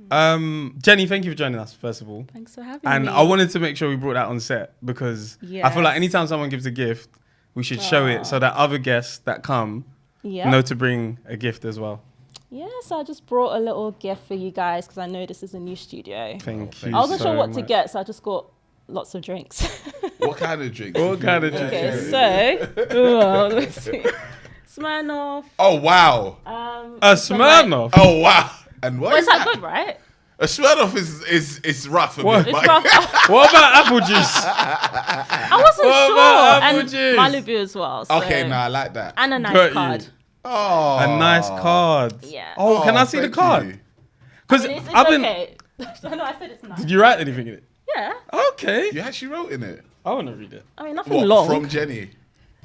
Jenny, thank you for joining us, first of all. Thanks for having me. And I wanted to make sure we brought that on set because I feel like anytime someone gives a gift, we should show it so that other guests that come know to bring a gift as well. Yeah, so I just brought a little gift for you guys because I know this is a new studio. Thank you. I wasn't sure what to get, so I just got lots of drinks. What kind of drinks? What kind of drinks? Okay, so let's see. Smirnoff. Oh wow. A Smirnoff. Oh wow. And what? Well, it's like good, right? A Smirnoff is rough a What? bit. It's rough. What about apple juice? I wasn't What sure. about apple And juice? Malibu as well. So. Okay, no, I like that. And a nice Got you. card. Oh, A nice card. Yeah. Oh, can I see the thank card? you. Because It's I've been. okay. I know I said it's nice. Did you write anything in it? Yeah. Okay. You actually wrote in it. I want to read it. I mean, nothing What, long. from Jenny?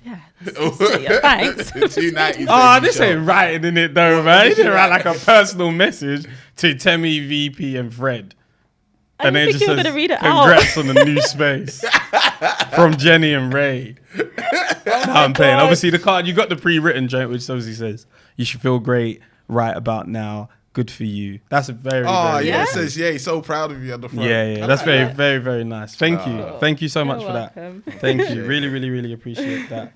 Yeah. Thanks. The 290s. Oh, baby this show. ain't writing in it though, man. You didn't write like a personal message to Temi, VP, and Fred. I didn't think you were says, gonna read it congrats on the new space from Jenny and Ray. I'm playing. Obviously, the card, you got the pre-written joint, which obviously says, you should feel great right about now. Good for you. That's a very, Oh, very yeah, Yeah. it says, yeah, he's so proud of you on the front. Yeah, that's very, very, very nice. Thank you. Thank you so much You're for that. welcome. Thank you. Really, really, really appreciate that.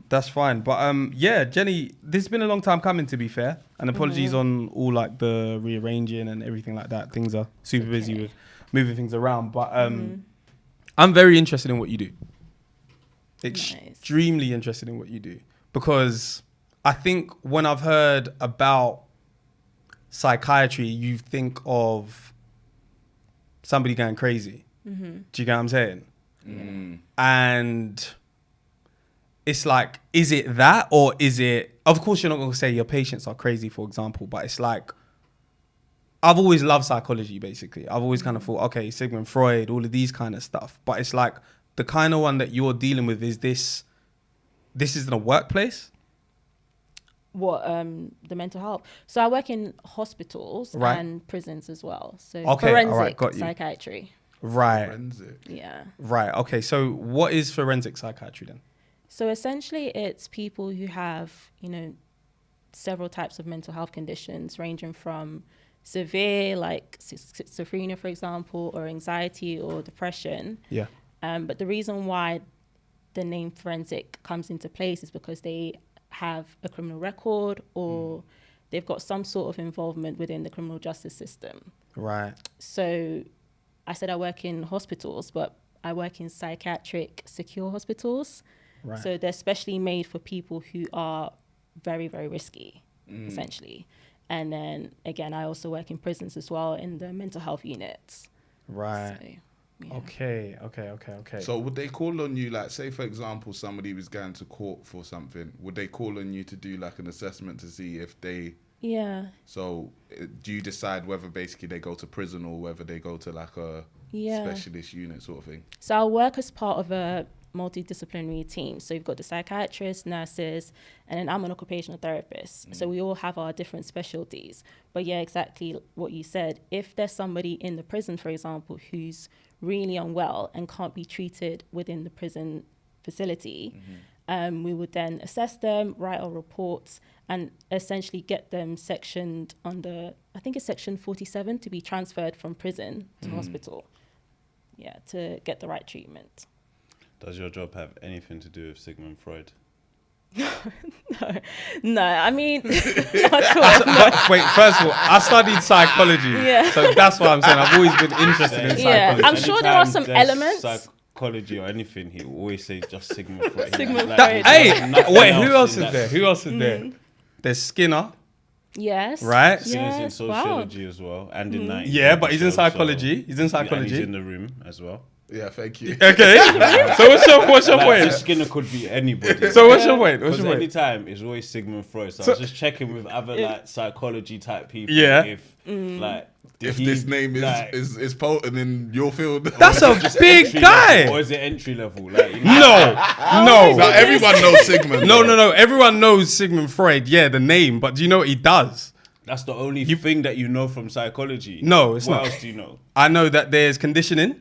That's fine. But yeah, Jenny, this has been a long time coming, to be fair. And apologies on all like the rearranging and everything like that. Things are super busy with moving things around. But I'm very interested in what you do. Extremely interested in what you do. Because I think when I've heard about psychiatry, you think of somebody going crazy. Do you get what I'm saying? And it's like, is it that, or is it, of course you're not going to say your patients are crazy, for example, but it's like, I've always loved psychology, basically. I've always kind of thought, okay, Sigmund Freud, all of these kind of stuff. But it's like, the kind of one that you're dealing with is this is in a workplace? What, the mental health? So I work in hospitals and prisons as well. So forensic got you. psychiatry. Right. Forensic. Yeah. Right. Okay. So what is forensic psychiatry then? So essentially it's people who have, several types of mental health conditions ranging from severe, like schizophrenia, for example, or anxiety or depression. Yeah. But the reason why the name forensic comes into place is because they have a criminal record or they've got some sort of involvement within the criminal justice system. Right. So I said I work in hospitals, but I work in psychiatric secure hospitals. Right. So they're specially made for people who are very, very risky, essentially. And then, again, I also work in prisons as well in the mental health units. Right. So, yeah. Okay. So would they call on you, like, say, for example, somebody was going to court for something, would they call on you to do, like, an assessment to see if they... Yeah. So do you decide whether basically they go to prison or whether they go to, like, a specialist unit sort of thing? So I work as part of a multidisciplinary team. So you've got the psychiatrists, nurses, and then I'm an occupational therapist. So we all have our different specialties. But yeah, exactly what you said. If there's somebody in the prison, for example, who's really unwell and can't be treated within the prison facility, we would then assess them, write our reports, and essentially get them sectioned under, I think it's section 47, to be transferred from prison to hospital. Yeah, to get the right treatment. Does your job have anything to do with Sigmund Freud? No, I mean, Wait, first of all, I studied psychology. Yeah. So that's what I'm saying. I've always been interested in Yeah, psychology. I'm sure there are Anytime some there's elements. Psychology or anything, he always say just Sigmund Freud. Sigmund Like, Freud. Hey, nothing wait, who else in is that. there? Who else is there? There's Skinner, Yes. right? Skinner's in Yes, sociology as well, and in 90s. Yeah, but he's in so- psychology. He's in And psychology. he's in the room as well. Yeah, thank you. Okay. So what's your Like, point? this Skinner could be anybody. So what's your point? What's Because your point? anytime it's always Sigmund Freud. So I was just checking with other like psychology type people. Yeah. If like If he, this name like, is potent in your field. That's a big entry guy. level, or is it entry level? Like, you know, No. Now everyone knows Sigmund. No. Everyone knows Sigmund Freud. Yeah, the name. But do you know what he does? that's the only thing that you know from psychology. No, it's what not. else do you know? I know that there's conditioning.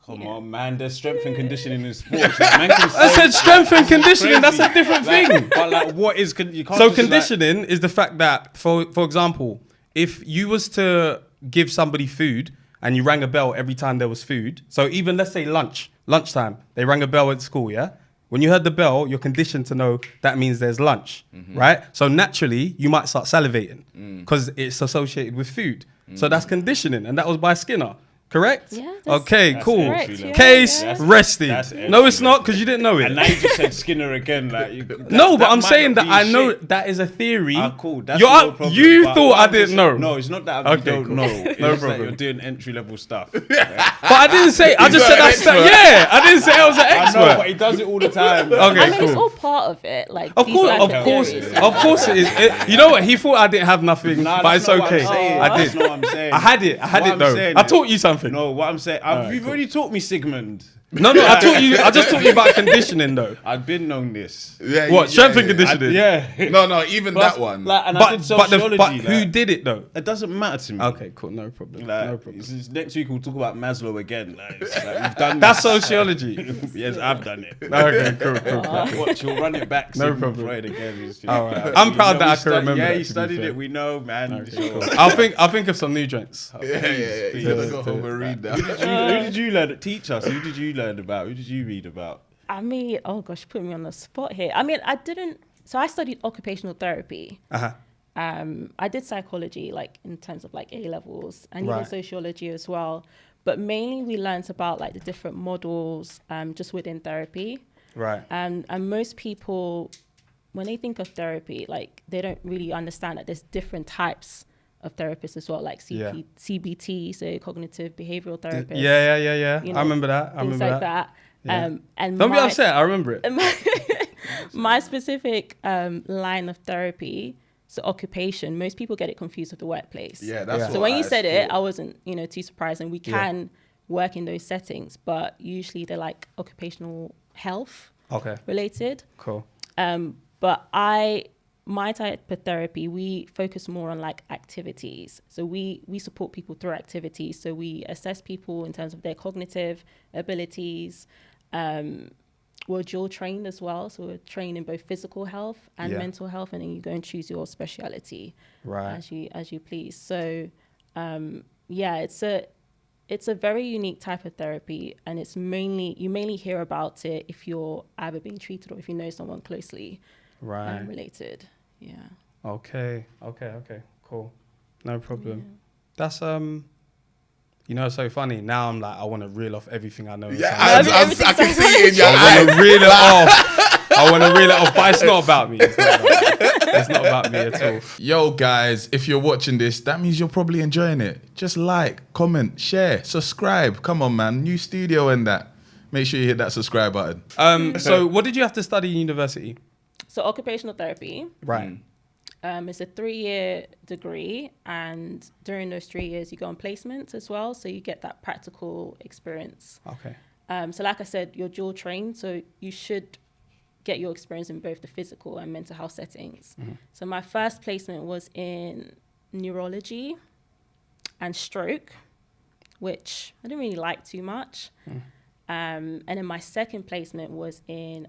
Come on, man. There's strength and conditioning in sports. Like, man can I say said strength and crazy. conditioning. That's a different Like, thing. But like, what is you can't So just, conditioning is the fact that, for example, if you was to give somebody food and you rang a bell every time there was food. So even let's say lunchtime, they rang a bell at school, yeah? When you heard the bell, you're conditioned to know that means there's lunch, right? So naturally, you might start salivating because it's associated with food. So that's conditioning, and that was by Skinner. Correct? Yeah. Okay, cool. correct, yeah, Case yeah. rested. That's No, it's not because you didn't know it. And now you just said Skinner again. Like No, but I'm might saying not that be I know shit. that is a theory. Cool. That's You're no up- problem. you But thought what I I'm didn't just- know. No, it's not that Okay, you don't cool. know. It's No just that problem. you're doing entry level stuff. But I didn't say. I just said that's yeah. I didn't say I was an I know, but expert. he does it all the time. Okay, I mean, cool. it's all part of it. Like, Of these course, types of course, theories. of course it is. You know what? He thought I didn't have nothing, Nah, but it's that's not what I'm okay. saying. I That's did. not what I'm saying. I had it. I had What it I'm though. saying I is- taught you something. No, what I'm saying, you've already taught me Sigmund. No, I taught you. I just taught you about conditioning though. I've been known this. Yeah, What strength and conditioning? Yeah. No, even that one. Like, and I But did sociology. but who did it though? It doesn't matter to me. Okay, cool. No problem. Like, No problem. next week we'll talk about Maslow again. Like, it's like we've done That's this. sociology. Yes, I've done it. Okay, cool. Like, watch, you'll run it back. No Sigmund problem. Freud again. It's, All right. I'm proud that I can remember Yeah, that, you to be studied fair. it. We know, man. Sure. I'll think of some new joints. Yeah. You're gonna go home and read that. Who did you learn? Teach us. Who did you learn about? Who did you read about? I mean, oh gosh, put me on the spot here. I mean, I didn't. So I studied occupational therapy. Uh-huh. I did psychology, like in terms of like A levels, and Right. even sociology as well. But mainly, we learned about like the different models just within therapy. Right. And most people, when they think of therapy, like they don't really understand that there's different types of therapists as well, like CBT, so cognitive behavioral therapists. Yeah. You know, I remember that. I things remember like that. that. Yeah. And Don't be upset. I remember it. my specific line of therapy, so occupation, most people get it confused with the workplace. Yeah, that's Yeah. what So when you I said it, thought. I wasn't, too surprised. And we can work in those settings, but usually they're like occupational health Okay. related. Cool. But my type of therapy, we focus more on like activities. So we support people through activities. So we assess people in terms of their cognitive abilities. We're dual trained as well. So we're trained in both physical health and Yeah. mental health. And then you go and choose your speciality Right. as you please. So it's a very unique type of therapy, and you mainly hear about it if you're either being treated or if you know someone closely Right. related. Yeah. Okay. Cool. No problem. That's it's so funny. Now I'm like, I want to reel off everything I know. Yeah, Everything's I can so see it in your I want eyes. to reel it off. I want to reel it off, but it's not about me. It's not about me at all. Yo, guys, if you're watching this, that means you're probably enjoying it. Just like, comment, share, subscribe. Come on, man. New studio and that. Make sure you hit that subscribe button. So what did you have to study in university? So occupational therapy, Right. it's a 3-year degree, and during those 3 years you go on placements as well, so you get that practical experience. Okay. So like I said, you're dual trained, so you should get your experience in both the physical and mental health settings. So my first placement was in neurology and stroke, which I didn't really like too much. And then my second placement was in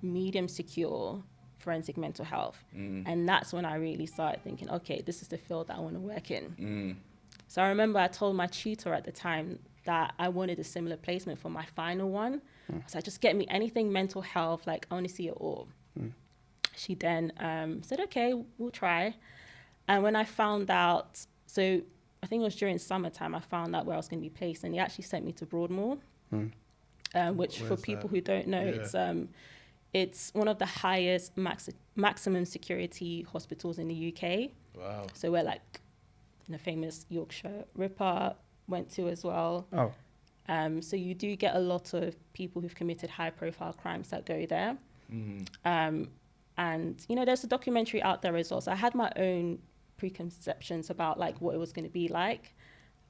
medium secure forensic mental health. And that's when I really started thinking, okay, this is the field that I want to work in. So I remember I told my tutor at the time that I wanted a similar placement for my final one. So I just get me anything mental health, like I want to see it all. She then said, okay, we'll try. And when I found out, so I think it was during summertime, I found out where I was going to be placed, and they actually sent me to Broadmoor, which for people who don't know, it's one of the highest maximum security hospitals in the UK. Wow. So we're like the famous Yorkshire Ripper went to as well. Oh. So you do get a lot of people who've committed high-profile crimes that go there. And, there's a documentary out there as well. So I had my own preconceptions about, like, what it was going to be like.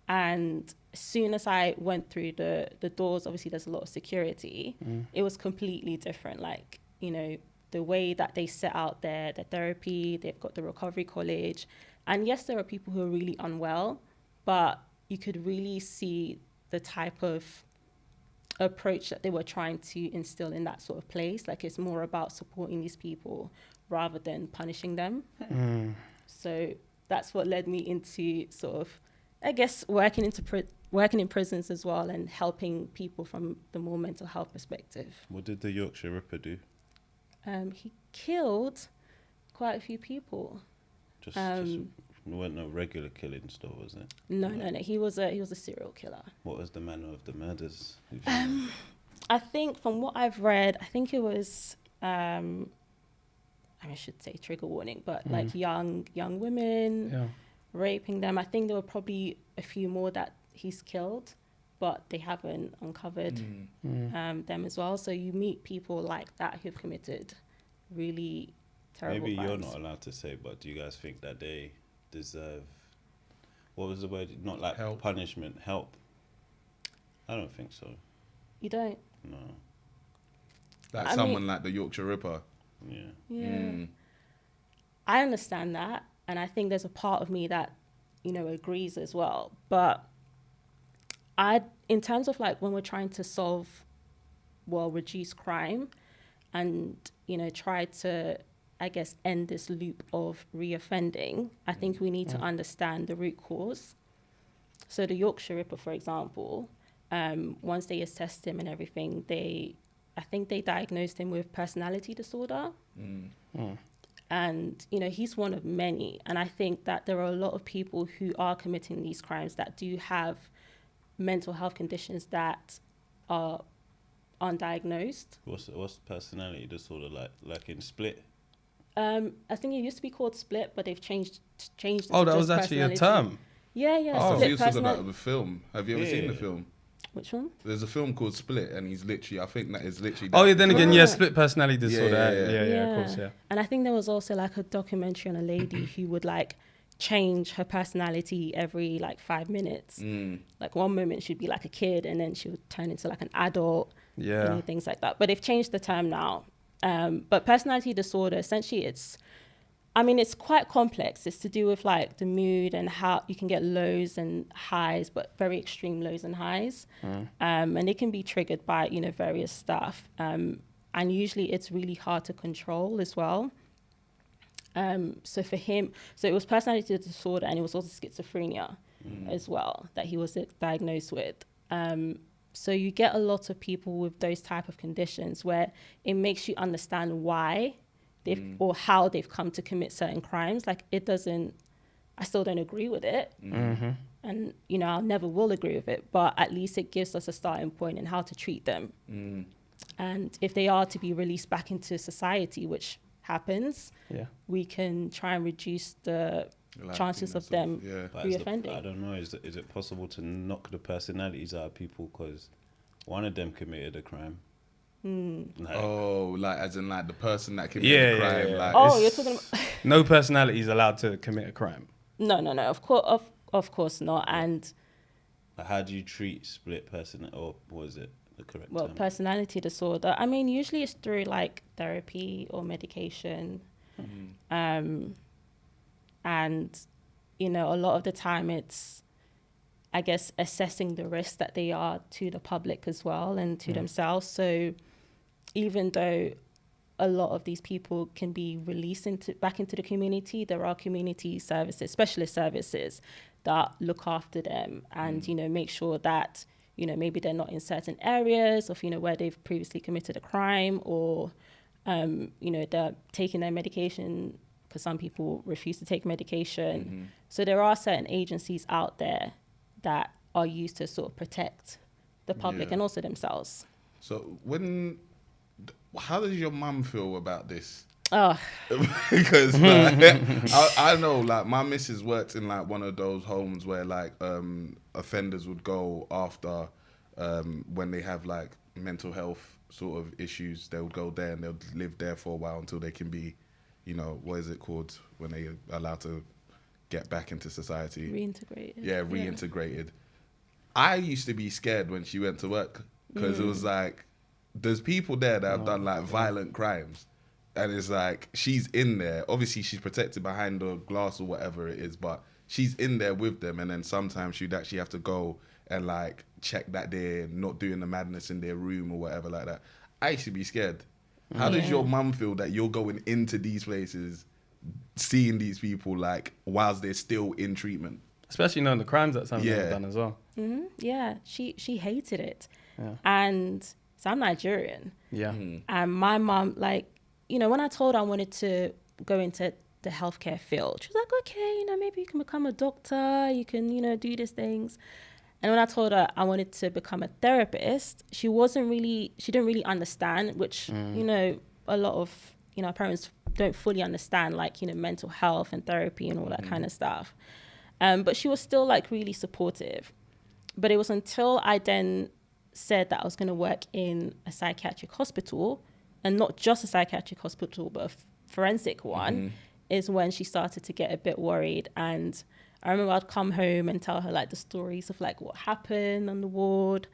And as soon as I went through the doors, obviously there's a lot of security. It was completely different. Like, the way that they set out their therapy, they've got the recovery college. And yes, there are people who are really unwell, but you could really see the type of approach that they were trying to instill in that sort of place. Like, it's more about supporting these people rather than punishing them. So that's what led me into sort of, I guess, working in prisons as well and helping people from the more mental health perspective. What did the Yorkshire Ripper do? He killed quite a few people. Just weren't no regular killing still, was it? No. He was a serial killer. What was the manner of the murders? I think from what I've read, I think it was, I should say trigger warning, but like young women, raping them. I think there were probably a few more that he's killed, but they haven't uncovered them as well. So you meet people like that who've committed really terrible Maybe crimes. you're not allowed to say, but do you guys think that they deserve, what was the word? Not like Help. Punishment, help? I don't think so. You don't? No. Like I someone mean- like the Yorkshire Ripper. Yeah. Yeah. I understand that. And I think there's a part of me that, agrees as well. But in terms of like when we're trying to reduce crime and, try to, I guess, end this loop of reoffending, I think we need to understand the root cause. So the Yorkshire Ripper, for example, once they assessed him and everything, I think they diagnosed him with personality disorder. And, he's one of many. And I think that there are a lot of people who are committing these crimes that do have mental health conditions that are undiagnosed. What's personality disorder like in Split? I think it used to be called Split, but they've changed it Oh, to that just was actually a personality. term. Yeah. Oh, Split he was talking about personality. the film. Have you ever seen the film? Which one? There's a film called Split, and he's literally, I think that is literally. Oh, yeah, then again, Yeah. split personality disorder. Yeah, of course, yeah. And I think there was also like a documentary on a lady who would like change her personality every like 5 minutes. Like one moment she'd be like a kid and then she would turn into like an adult. Yeah. And things like that. But they've changed the term now. But personality disorder, essentially it's quite complex. It's to do with like the mood and how you can get lows and highs, but very extreme lows and highs. And it can be triggered by, various stuff. And usually it's really hard to control as well. So for him, it was personality disorder and it was also schizophrenia as well that he was diagnosed with. So you get a lot of people with those type of conditions where it makes you understand why they've or how they've come to commit certain crimes. Like I still don't agree with it. And, I never will agree with it, but at least it gives us a starting point in how to treat them. And if they are to be released back into society, which happens, we can try and reduce the chances of them reoffending. I don't know, is it possible to knock the personalities out of people because one of them committed a crime? Like as in like the person that committed the crime. Yeah. Like, You're talking about... No personality is allowed to commit a crime. No. Of course not. And how do you treat split person, or was it the correct term? personality disorder, usually it's through like therapy or medication. And, a lot of the time it's, I guess, assessing the risk that they are to the public as well and to themselves. So even though a lot of these people can be released back into the community, there are community services, specialist services that look after them and, make sure that, maybe they're not in certain areas of, where they've previously committed a crime or, they're taking their medication because some people refuse to take medication. So there are certain agencies out there that are used to sort of protect the public and also themselves. So how does your mum feel about this? Oh, Because like, I know like my missus worked in like one of those homes where like offenders would go after when they have like mental health sort of issues. They would go there and they'll live there for a while until they can be, what is it called when they are allowed to get back into society? reintegrated. Yeah, reintegrated. I used to be scared when she went to work because it was like, there's people there that have done like violent crimes. And it's like, she's in there. Obviously, she's protected behind the glass or whatever it is, but she's in there with them. And then sometimes she'd actually have to go and like check that they're not doing the madness in their room or whatever like that. I used to be scared. How does your mum feel that you're going into these places seeing these people like whilst they're still in treatment. Especially knowing the crimes that some of them Yeah. have done as well. Yeah, she hated it. Yeah. And so I'm Nigerian. Yeah. And my mom, like, you know, when I told her I wanted to go into the healthcare field, she was like, okay, you know, maybe you can become a doctor, you can, you know, do these things. And when I told her I wanted to become a therapist, she didn't really understand, which, you know, a lot of, you know, parents don't fully understand, like, you know, mental health and therapy and all that kind of stuff. But she was still like really supportive. But it was until I then said that I was going to work in a psychiatric hospital, and not just a psychiatric hospital, but a forensic one, is when she started to get a bit worried. And I remember I'd come home and tell her like the stories of like what happened on the ward.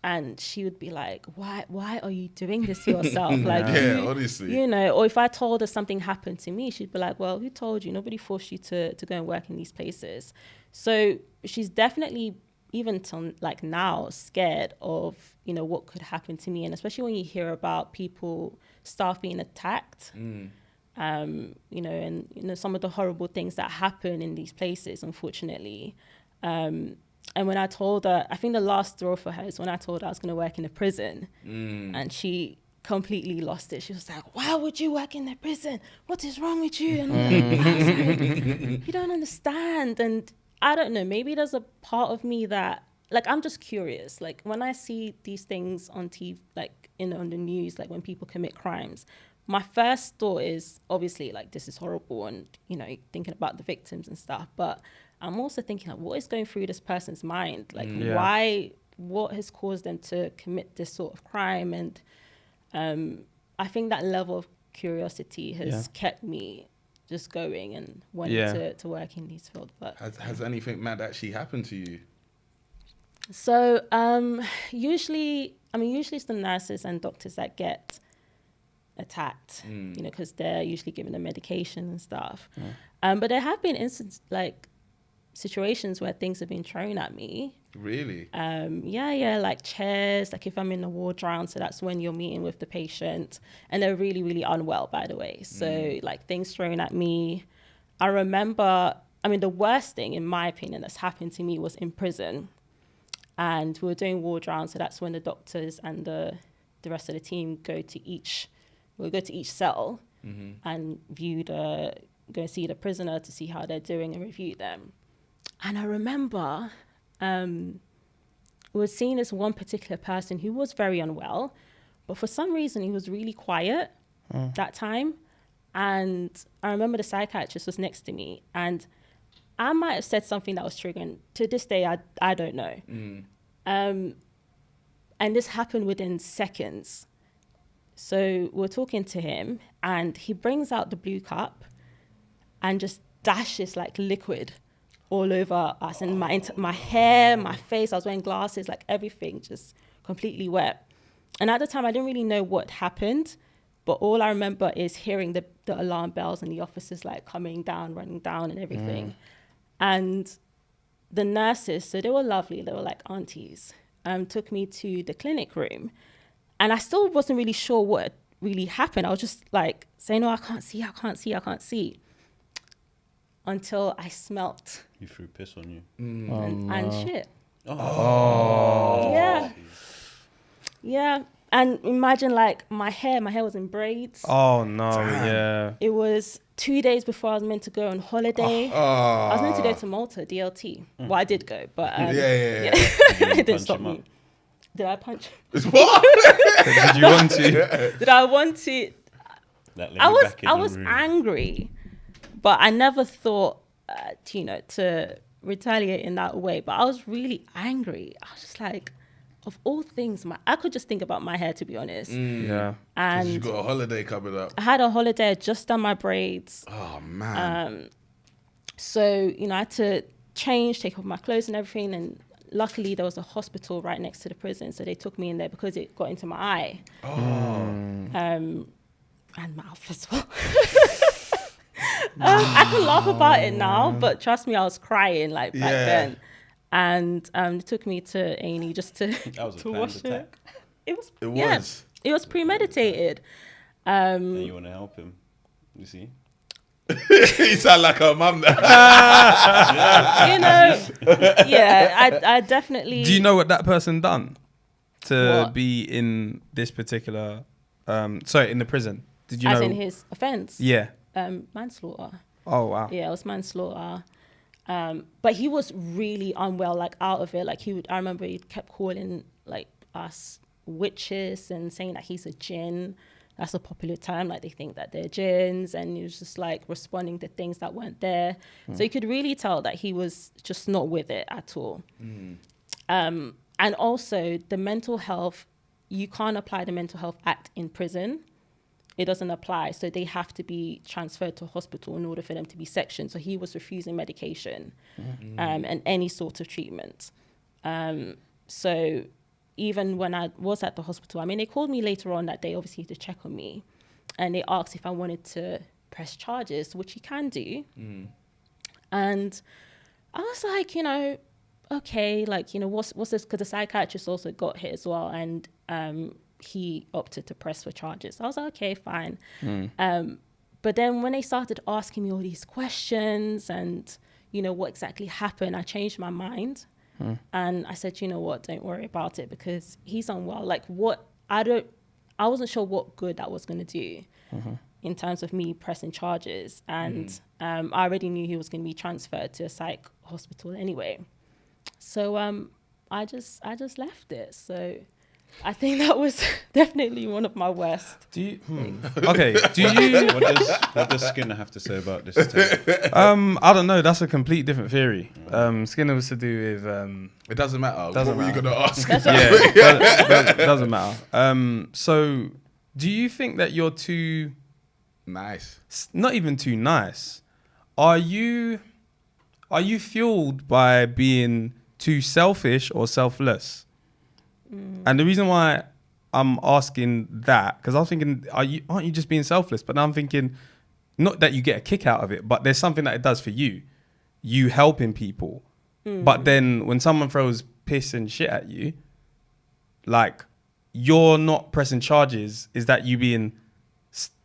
And she would be like, why are you doing this to yourself? Like, Yeah, honestly. You know, or if I told her something happened to me, she'd be like, well, who told you? Nobody forced you to go and work in these places. So she's definitely, even till like now, scared of, you know, what could happen to me. And especially when you hear about staff being attacked, you know, and, you know, some of the horrible things that happen in these places, unfortunately. And when I told her, I think the last straw for her is when I told her I was going to work in a prison, and she completely lost it. She was like, why would you work in a prison? What is wrong with you? And I was like, you don't understand. And I don't know, maybe there's a part of me that, like, I'm just curious. Like, when I see these things on TV, like on the news, like when people commit crimes, my first thought is obviously like, this is horrible, and, you know, thinking about the victims and stuff. But I'm also thinking, like, what is going through this person's mind? Like, what has caused them to commit this sort of crime? And I think that level of curiosity has kept me just going and wanting to work in these fields. But Has anything mad actually happened to you? So usually it's the nurses and doctors that get attacked, you know, because they're usually given the medication and stuff. But there have been instances, like situations where things have been thrown at me. Really? Like chairs, like if I'm in a ward round, so that's when you're meeting with the patient and they're really, really unwell, by the way. So like things thrown at me. I remember, the worst thing in my opinion that's happened to me was in prison, and we were doing ward rounds, so that's when the doctors and the rest of the team go to each cell and go and see the prisoner to see how they're doing and review them. And I remember we were seeing this one particular person who was very unwell, but for some reason he was really quiet that time. And I remember the psychiatrist was next to me, and I might have said something that was triggering. To this day, I don't know. And this happened within seconds. So we're talking to him, and he brings out the blue cup and just dashes like liquid all over us, and my hair, my face. I was wearing glasses, like everything just completely wet. And at the time, I didn't really know what happened, but all I remember is hearing the alarm bells and the officers like coming down, running down, and everything. And the nurses, so they were lovely. They were like aunties. Took me to the clinic room, and I still wasn't really sure what really happened. I was just like saying, "No, I can't see." Until I smelt. You threw piss on you. And shit. Oh. Yeah. And imagine like my hair was in braids. Oh no, Damn. yeah. It was 2 days before I was meant to go on holiday. I was meant to go to Malta, DLT. Well, I did go, but Yeah. it didn't stop me. Did I punch him? What? Did you want to? Did I want to? I was room. angry, but I never thought, to retaliate in that way. But I was really angry. I was just like, of all things, I could just think about my hair, to be honest. Yeah. And You got a holiday coming up. I had a holiday, I'd just done my braids. Oh man. So, I had to change, take off my clothes and everything. And luckily there was a hospital right next to the prison. So they took me in there because it got into my eye. And mouth as well. I can laugh about it now, but trust me, I was crying like back then. And it took me to A&E just to That was a to planned wash attack. It was. It Yeah, was. it was premeditated. And you want to help him. You see? You sound like her mum. You know, yeah, I definitely. Do you know what that person done to What? be in this particular, in the prison? Did you As know? in his offence? Yeah. Manslaughter. Oh, wow. Yeah, it was manslaughter. But he was really unwell, like out of it. Like I remember he kept calling like us witches and saying that he's a jinn. That's a popular term. Like they think that they're jinns, and he was just like responding to things that weren't there. So you could really tell that he was just not with it at all. And also the mental health, you can't apply the mental health act in prison. It doesn't apply. So they have to be transferred to a hospital in order for them to be sectioned. So he was refusing medication and any sort of treatment. So even when I was at the hospital, I mean, they called me later on that day, obviously, to check on me. And they asked if I wanted to press charges, which you can do. And I was like, you know, okay, like, you know, what's this? Because the psychiatrist also got hit as well. And he opted to press for charges. I was like, okay, fine. But then when they started asking me all these questions and, you know, what exactly happened, I changed my mind. And I said, you know what, don't worry about it because he's unwell. Like I wasn't sure what good that was going to do in terms of me pressing charges. And I already knew he was going to be transferred to a psych hospital anyway. So I just left it. So I think that was definitely one of my worst. Do you? Okay. Do you? What does Skinner have to say about this? Too? I don't know. That's a complete different theory. Skinner was to do with. It doesn't matter. Doesn't what were you matter. gonna ask? Doesn't matter. So, do you think that you're too? Nice. Not even too nice. Are you fueled by being too selfish or selfless? And the reason why I'm asking that, because I was thinking, aren't you just being selfless? But now I'm thinking, not that you get a kick out of it, but there's something that it does for you. You helping people. But then when someone throws piss and shit at you, like, you're not pressing charges. Is that you being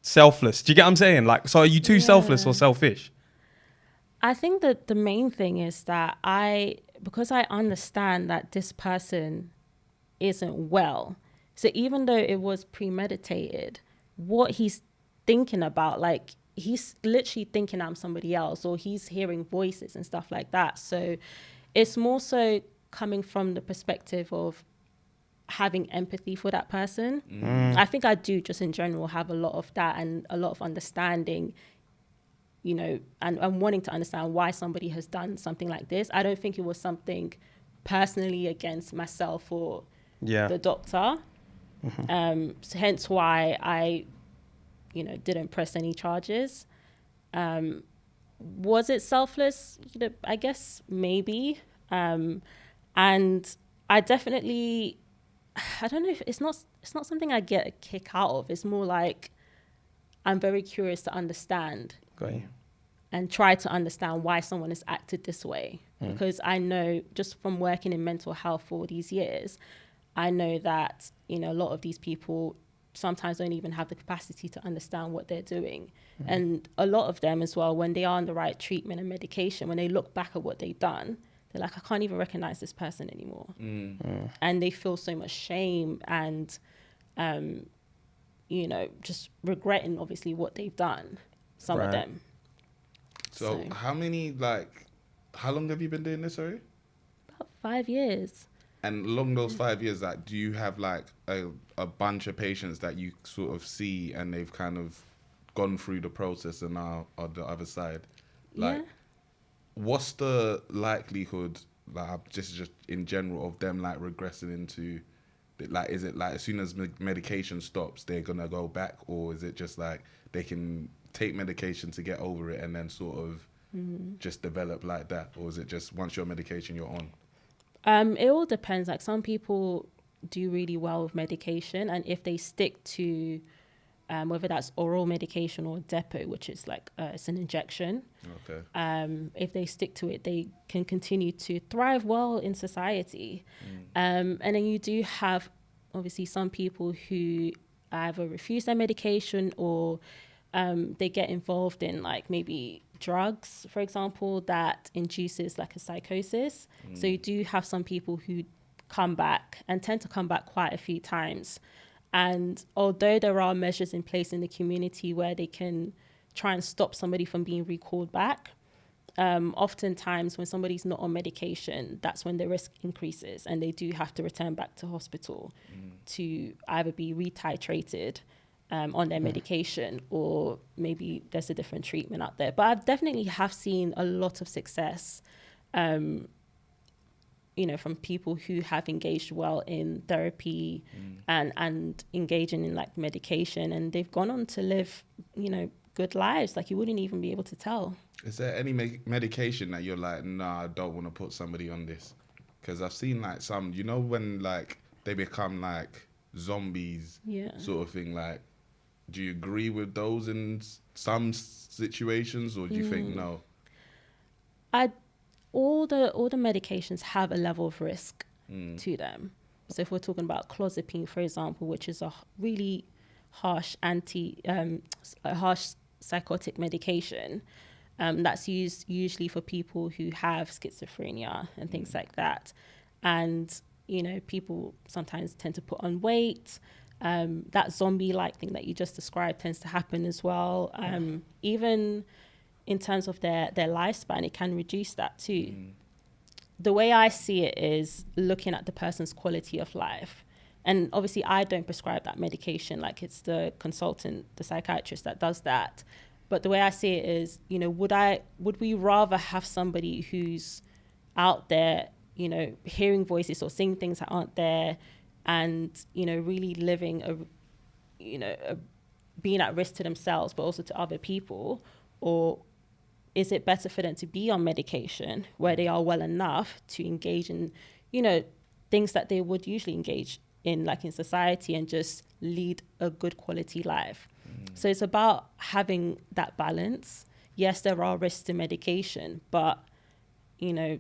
selfless? Do you get what I'm saying? Like, so are you too selfless or selfish? I think that the main thing is that because I understand that this person isn't well. So even though it was premeditated, what he's thinking about, like he's literally thinking I'm somebody else, or he's hearing voices and stuff like that. So it's more so coming from the perspective of having empathy for that person. I think I do just in general have a lot of that and a lot of understanding, you know, and wanting to understand why somebody has done something like this. I don't think it was something personally against myself or the doctor. So hence why I, you know, didn't press any charges. Was it selfless? You know, I guess maybe. And I definitely, I don't know if it's not something I get a kick out of. It's more like I'm very curious to understand and try to understand why someone has acted this way. Because I know just from working in mental health for all these years, I know that, you know, a lot of these people sometimes don't even have the capacity to understand what they're doing. And a lot of them as well, when they are on the right treatment and medication, when they look back at what they've done, they're like, I can't even recognize this person anymore. And they feel so much shame and, you know, just regretting obviously what they've done, some of them. So how long have you been doing this, sorry? About 5 years. And along those 5 years, like, do you have like a bunch of patients that you sort of see and they've kind of gone through the process and now are the other side? Like, what's the likelihood, like, just in general, of them like regressing into, like, is it like as soon as medication stops, they're gonna go back, or is it just like they can take medication to get over it and then sort of just develop like that, or is it just once you're on medication, you're on? It all depends. Like some people do really well with medication, and if they stick to whether that's oral medication or depot, which is like it's an injection. Okay. If they stick to it, they can continue to thrive well in society. And then you do have obviously some people who either refuse their medication or they get involved in like maybe drugs, for example, that induces like a psychosis. So you do have some people who come back and tend to come back quite a few times. And although there are measures in place in the community where they can try and stop somebody from being recalled back, oftentimes when somebody's not on medication, that's when the risk increases and they do have to return back to hospital to either be retitrated on their medication, or maybe there's a different treatment out there. But I've definitely have seen a lot of success, you know, from people who have engaged well in therapy and engaging in like medication, and they've gone on to live, you know, good lives. Like you wouldn't even be able to tell. Is there any medication that you're like, nah, I don't want to put somebody on this? Because I've seen like some, you know, when like they become like zombies, sort of thing. Like, do you agree with those in some situations, or do you think no? All the medications have a level of risk to them. So if we're talking about clozapine, for example, which is a really harsh harsh psychotic medication, that's used usually for people who have schizophrenia and things like that. And, you know, people sometimes tend to put on weight. That zombie-like thing that you just described tends to happen as well. Even in terms of their lifespan, it can reduce that too. The way I see it is looking at the person's quality of life. And obviously I don't prescribe that medication, like it's the consultant, the psychiatrist that does that. But the way I see it is, you know, would we rather have somebody who's out there, you know, hearing voices or seeing things that aren't there, and, you know, really living being at risk to themselves, but also to other people? Or is it better for them to be on medication where they are well enough to engage in, you know, things that they would usually engage in, like in society, and just lead a good quality life? So it's about having that balance. Yes, there are risks to medication, but, you know,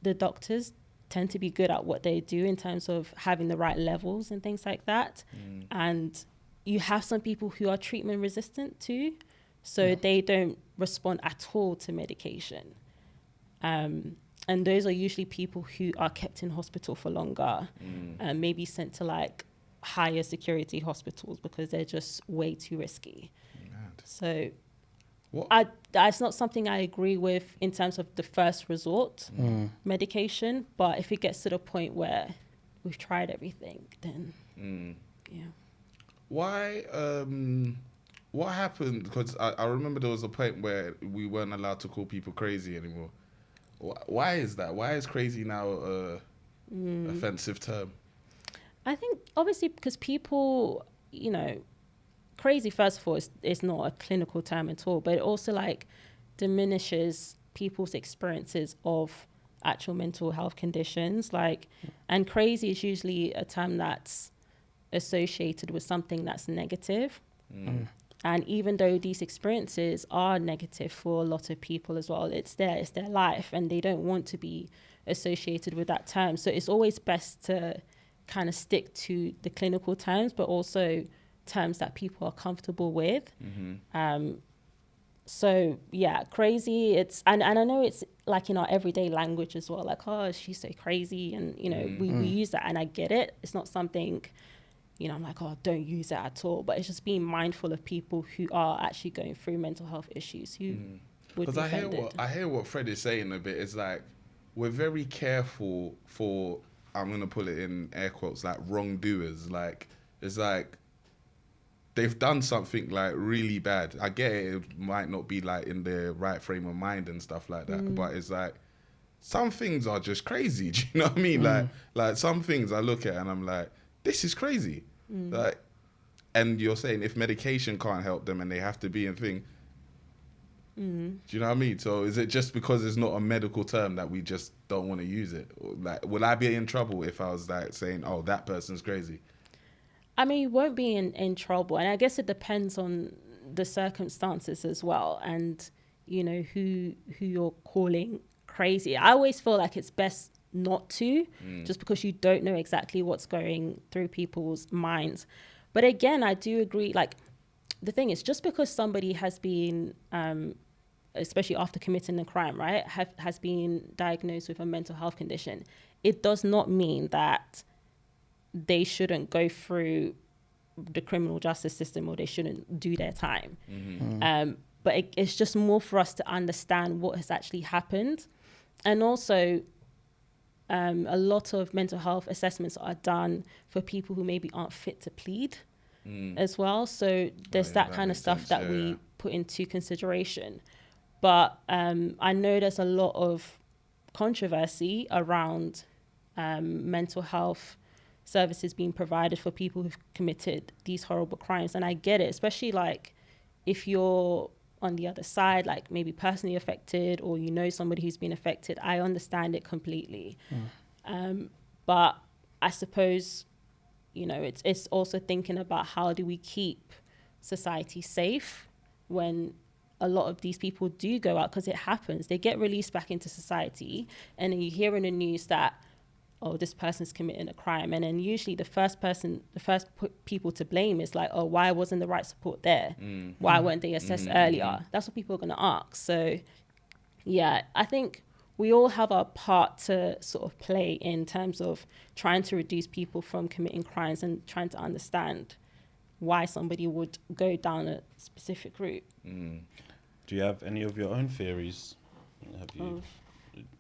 the doctors tend to be good at what they do in terms of having the right levels and things like that. And you have some people who are treatment resistant too, so they don't respond at all to medication. And those are usually people who are kept in hospital for longer, maybe sent to like higher security hospitals because they're just way too risky. So it's not something I agree with in terms of the first resort medication, but if it gets to the point where we've tried everything, then Why what happened? Because I remember there was a point where we weren't allowed to call people crazy anymore. Why is that? Why is crazy now a offensive term? I think obviously because people, you know, crazy, first of all, is not a clinical term at all, but it also like diminishes people's experiences of actual mental health conditions. Like, and crazy is usually a term that's associated with something that's negative. And even though these experiences are negative for a lot of people as well, it's their life, and they don't want to be associated with that term. So it's always best to kind of stick to the clinical terms, but also terms that people are comfortable with. So yeah, crazy, and I know it's like in our everyday language as well, like, oh, she's so crazy, and you know, we use that, and I get it. It's not something, you know, I'm like, oh, don't use it at all. But it's just being mindful of people who are actually going through mental health issues who would be offended. Because I hear what Fred is saying a bit. It's like, we're very careful for, I'm going to put it in air quotes, like wrongdoers. Like, it's like, they've done something like really bad. I get it might not be like in their right frame of mind and stuff like that. But it's like, some things are just crazy. Do you know what I mean? Like some things I look at and I'm like, this is crazy. Like, and you're saying if medication can't help them and they have to be in thing, do you know what I mean? So is it just because it's not a medical term that we just don't want to use it? Or like, will I be in trouble if I was like saying, oh, that person's crazy? I mean, you won't be in trouble. And I guess it depends on the circumstances as well. And, you know, who you're calling crazy. I always feel like it's best not to, just because you don't know exactly what's going through people's minds. But again, I do agree, like, the thing is, just because somebody has been, especially after committing a crime, right, has been diagnosed with a mental health condition, it does not mean that they shouldn't go through the criminal justice system or they shouldn't do their time. But it's just more for us to understand what has actually happened. And also, a lot of mental health assessments are done for people who maybe aren't fit to plead as well. So there's that kind of stuff that we put into consideration. But I know there's a lot of controversy around mental health services being provided for people who've committed these horrible crimes. And I get it, especially like if you're on the other side, like maybe personally affected or you know somebody who's been affected, I understand it completely. But I suppose, you know, it's also thinking about how do we keep society safe when a lot of these people do go out, because it happens. They get released back into society and then you hear in the news that, oh, this person's committing a crime. And then usually the first people to blame is like, oh, why wasn't the right support there? Why weren't they assessed earlier? That's what people are going to ask. So, yeah, I think we all have our part to sort of play in terms of trying to reduce people from committing crimes and trying to understand why somebody would go down a specific route. Do you have any of your own theories? Have you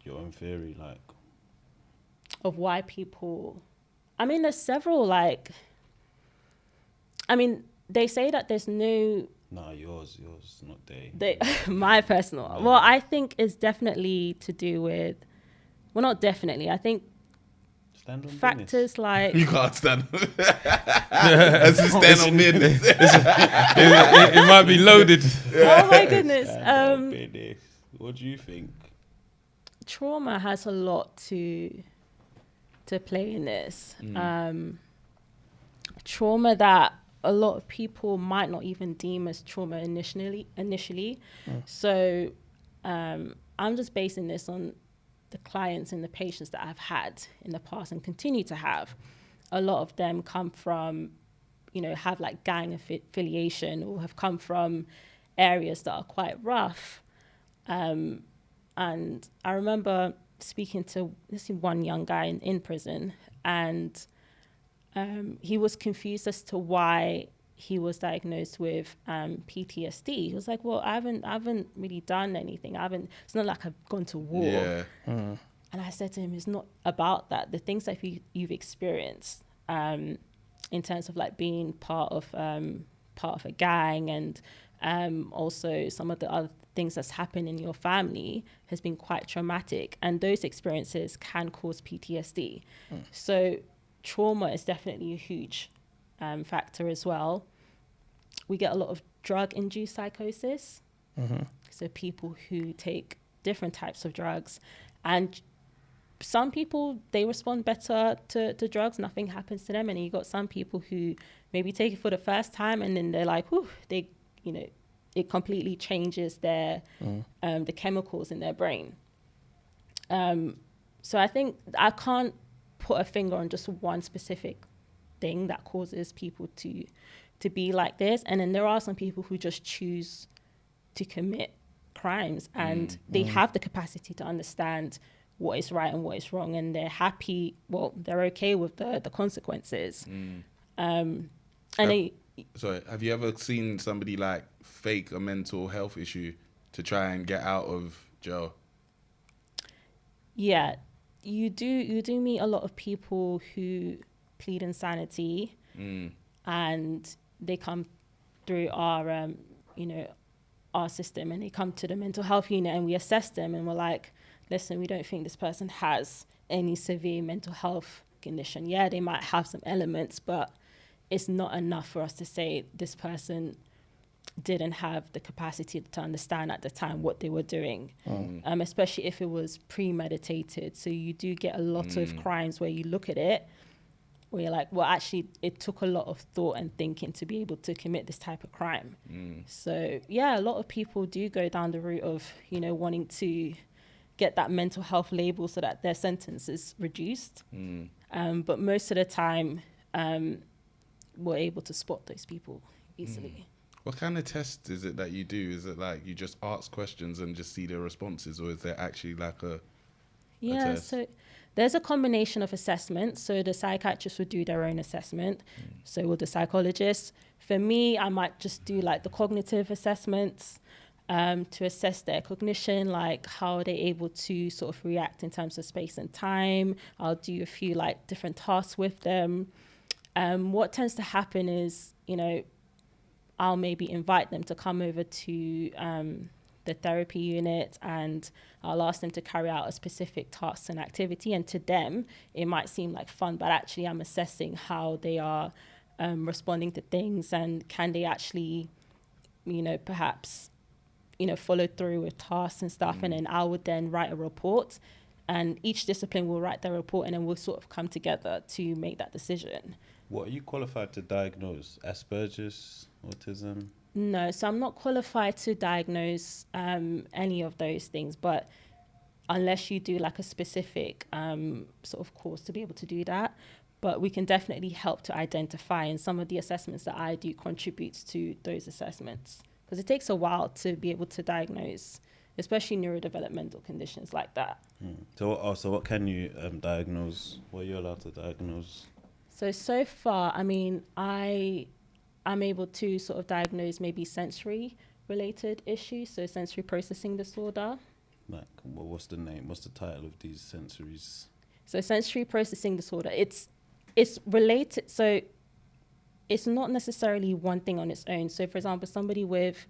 your own theory, like? Of why people, I mean, there's several, like, I mean, they say that there's no... Nah, yours, not they. My personal, well, I think it's definitely to do with, well, not definitely, I think stand on factors business. like... You can't stand on As you stand on business. It might be loaded. Oh my goodness. Stand on business. What do you think? Trauma has a lot to play in this. Trauma that a lot of people might not even deem as trauma initially. So I'm just basing this on the clients and the patients that I've had in the past and continue to have. A lot of them come from, you know, have like gang affiliation or have come from areas that are quite rough. And I remember speaking to this one young guy in prison, and he was confused as to why he was diagnosed with PTSD. He was like, well, I haven't really done anything. It's not like I've gone to war. Yeah. And I said to him, it's not about that. The things that you've experienced in terms of like being part of a gang and also some of the other things that's happened in your family has been quite traumatic, and those experiences can cause PTSD. So trauma is definitely a huge factor as well. We get a lot of drug-induced psychosis. So people who take different types of drugs, and some people, they respond better to drugs, nothing happens to them. And you got some people who maybe take it for the first time and then they're like, whew, they, you know, it completely changes their the chemicals in their brain. So I think I can't put a finger on just one specific thing that causes people to be like this. And then there are some people who just choose to commit crimes and they have the capacity to understand what is right and what is wrong, and they're happy, well, they're okay with the consequences. Sorry, have you ever seen somebody like fake a mental health issue to try and get out of jail? Yeah, you do meet a lot of people who plead insanity, and they come through our our system, and they come to the mental health unit, and we assess them, and we're like, listen, we don't think this person has any severe mental health condition. Yeah, they might have some elements, but it's not enough for us to say this person didn't have the capacity to understand at the time what they were doing, especially if it was premeditated. So you do get a lot of crimes where you look at it, where you're like, well, actually, it took a lot of thought and thinking to be able to commit this type of crime. So, yeah, a lot of people do go down the route of, wanting to get that mental health label so that their sentence is reduced. But most of the time, we're able to spot those people easily. What kind of test is it that you do? Is it like you just ask questions and just see their responses, or is there actually like a test? So there's a combination of assessments. So the psychiatrist would do their own assessment. So will the psychologist. For me, I might just do like the cognitive assessments to assess their cognition, like how are they able to sort of react in terms of space and time. I'll do a few like different tasks with them. What tends to happen is, you know, I'll maybe invite them to come over to the therapy unit, and I'll ask them to carry out a specific task and activity. And to them, it might seem like fun, but actually I'm assessing how they are responding to things, and can they actually, you know, perhaps, you know, follow through with tasks and stuff. And then I would then write a report, and each discipline will write their report, and then we'll sort of come together to make that decision. What are you qualified to diagnose? Asperger's, autism? No, so I'm not qualified to diagnose any of those things, but unless you do like a specific sort of course to be able to do that. But we can definitely help to identify, and some of the assessments that I do contributes to those assessments, because it takes a while to be able to diagnose, especially neurodevelopmental conditions like that. So what can you diagnose? What are you allowed to diagnose? So far, I mean, I'm able to sort of diagnose maybe sensory related issues, so sensory processing disorder. Like, what's the name? What's the title of these sensories? So sensory processing disorder, it's related, so it's not necessarily one thing on its own. So for example, somebody with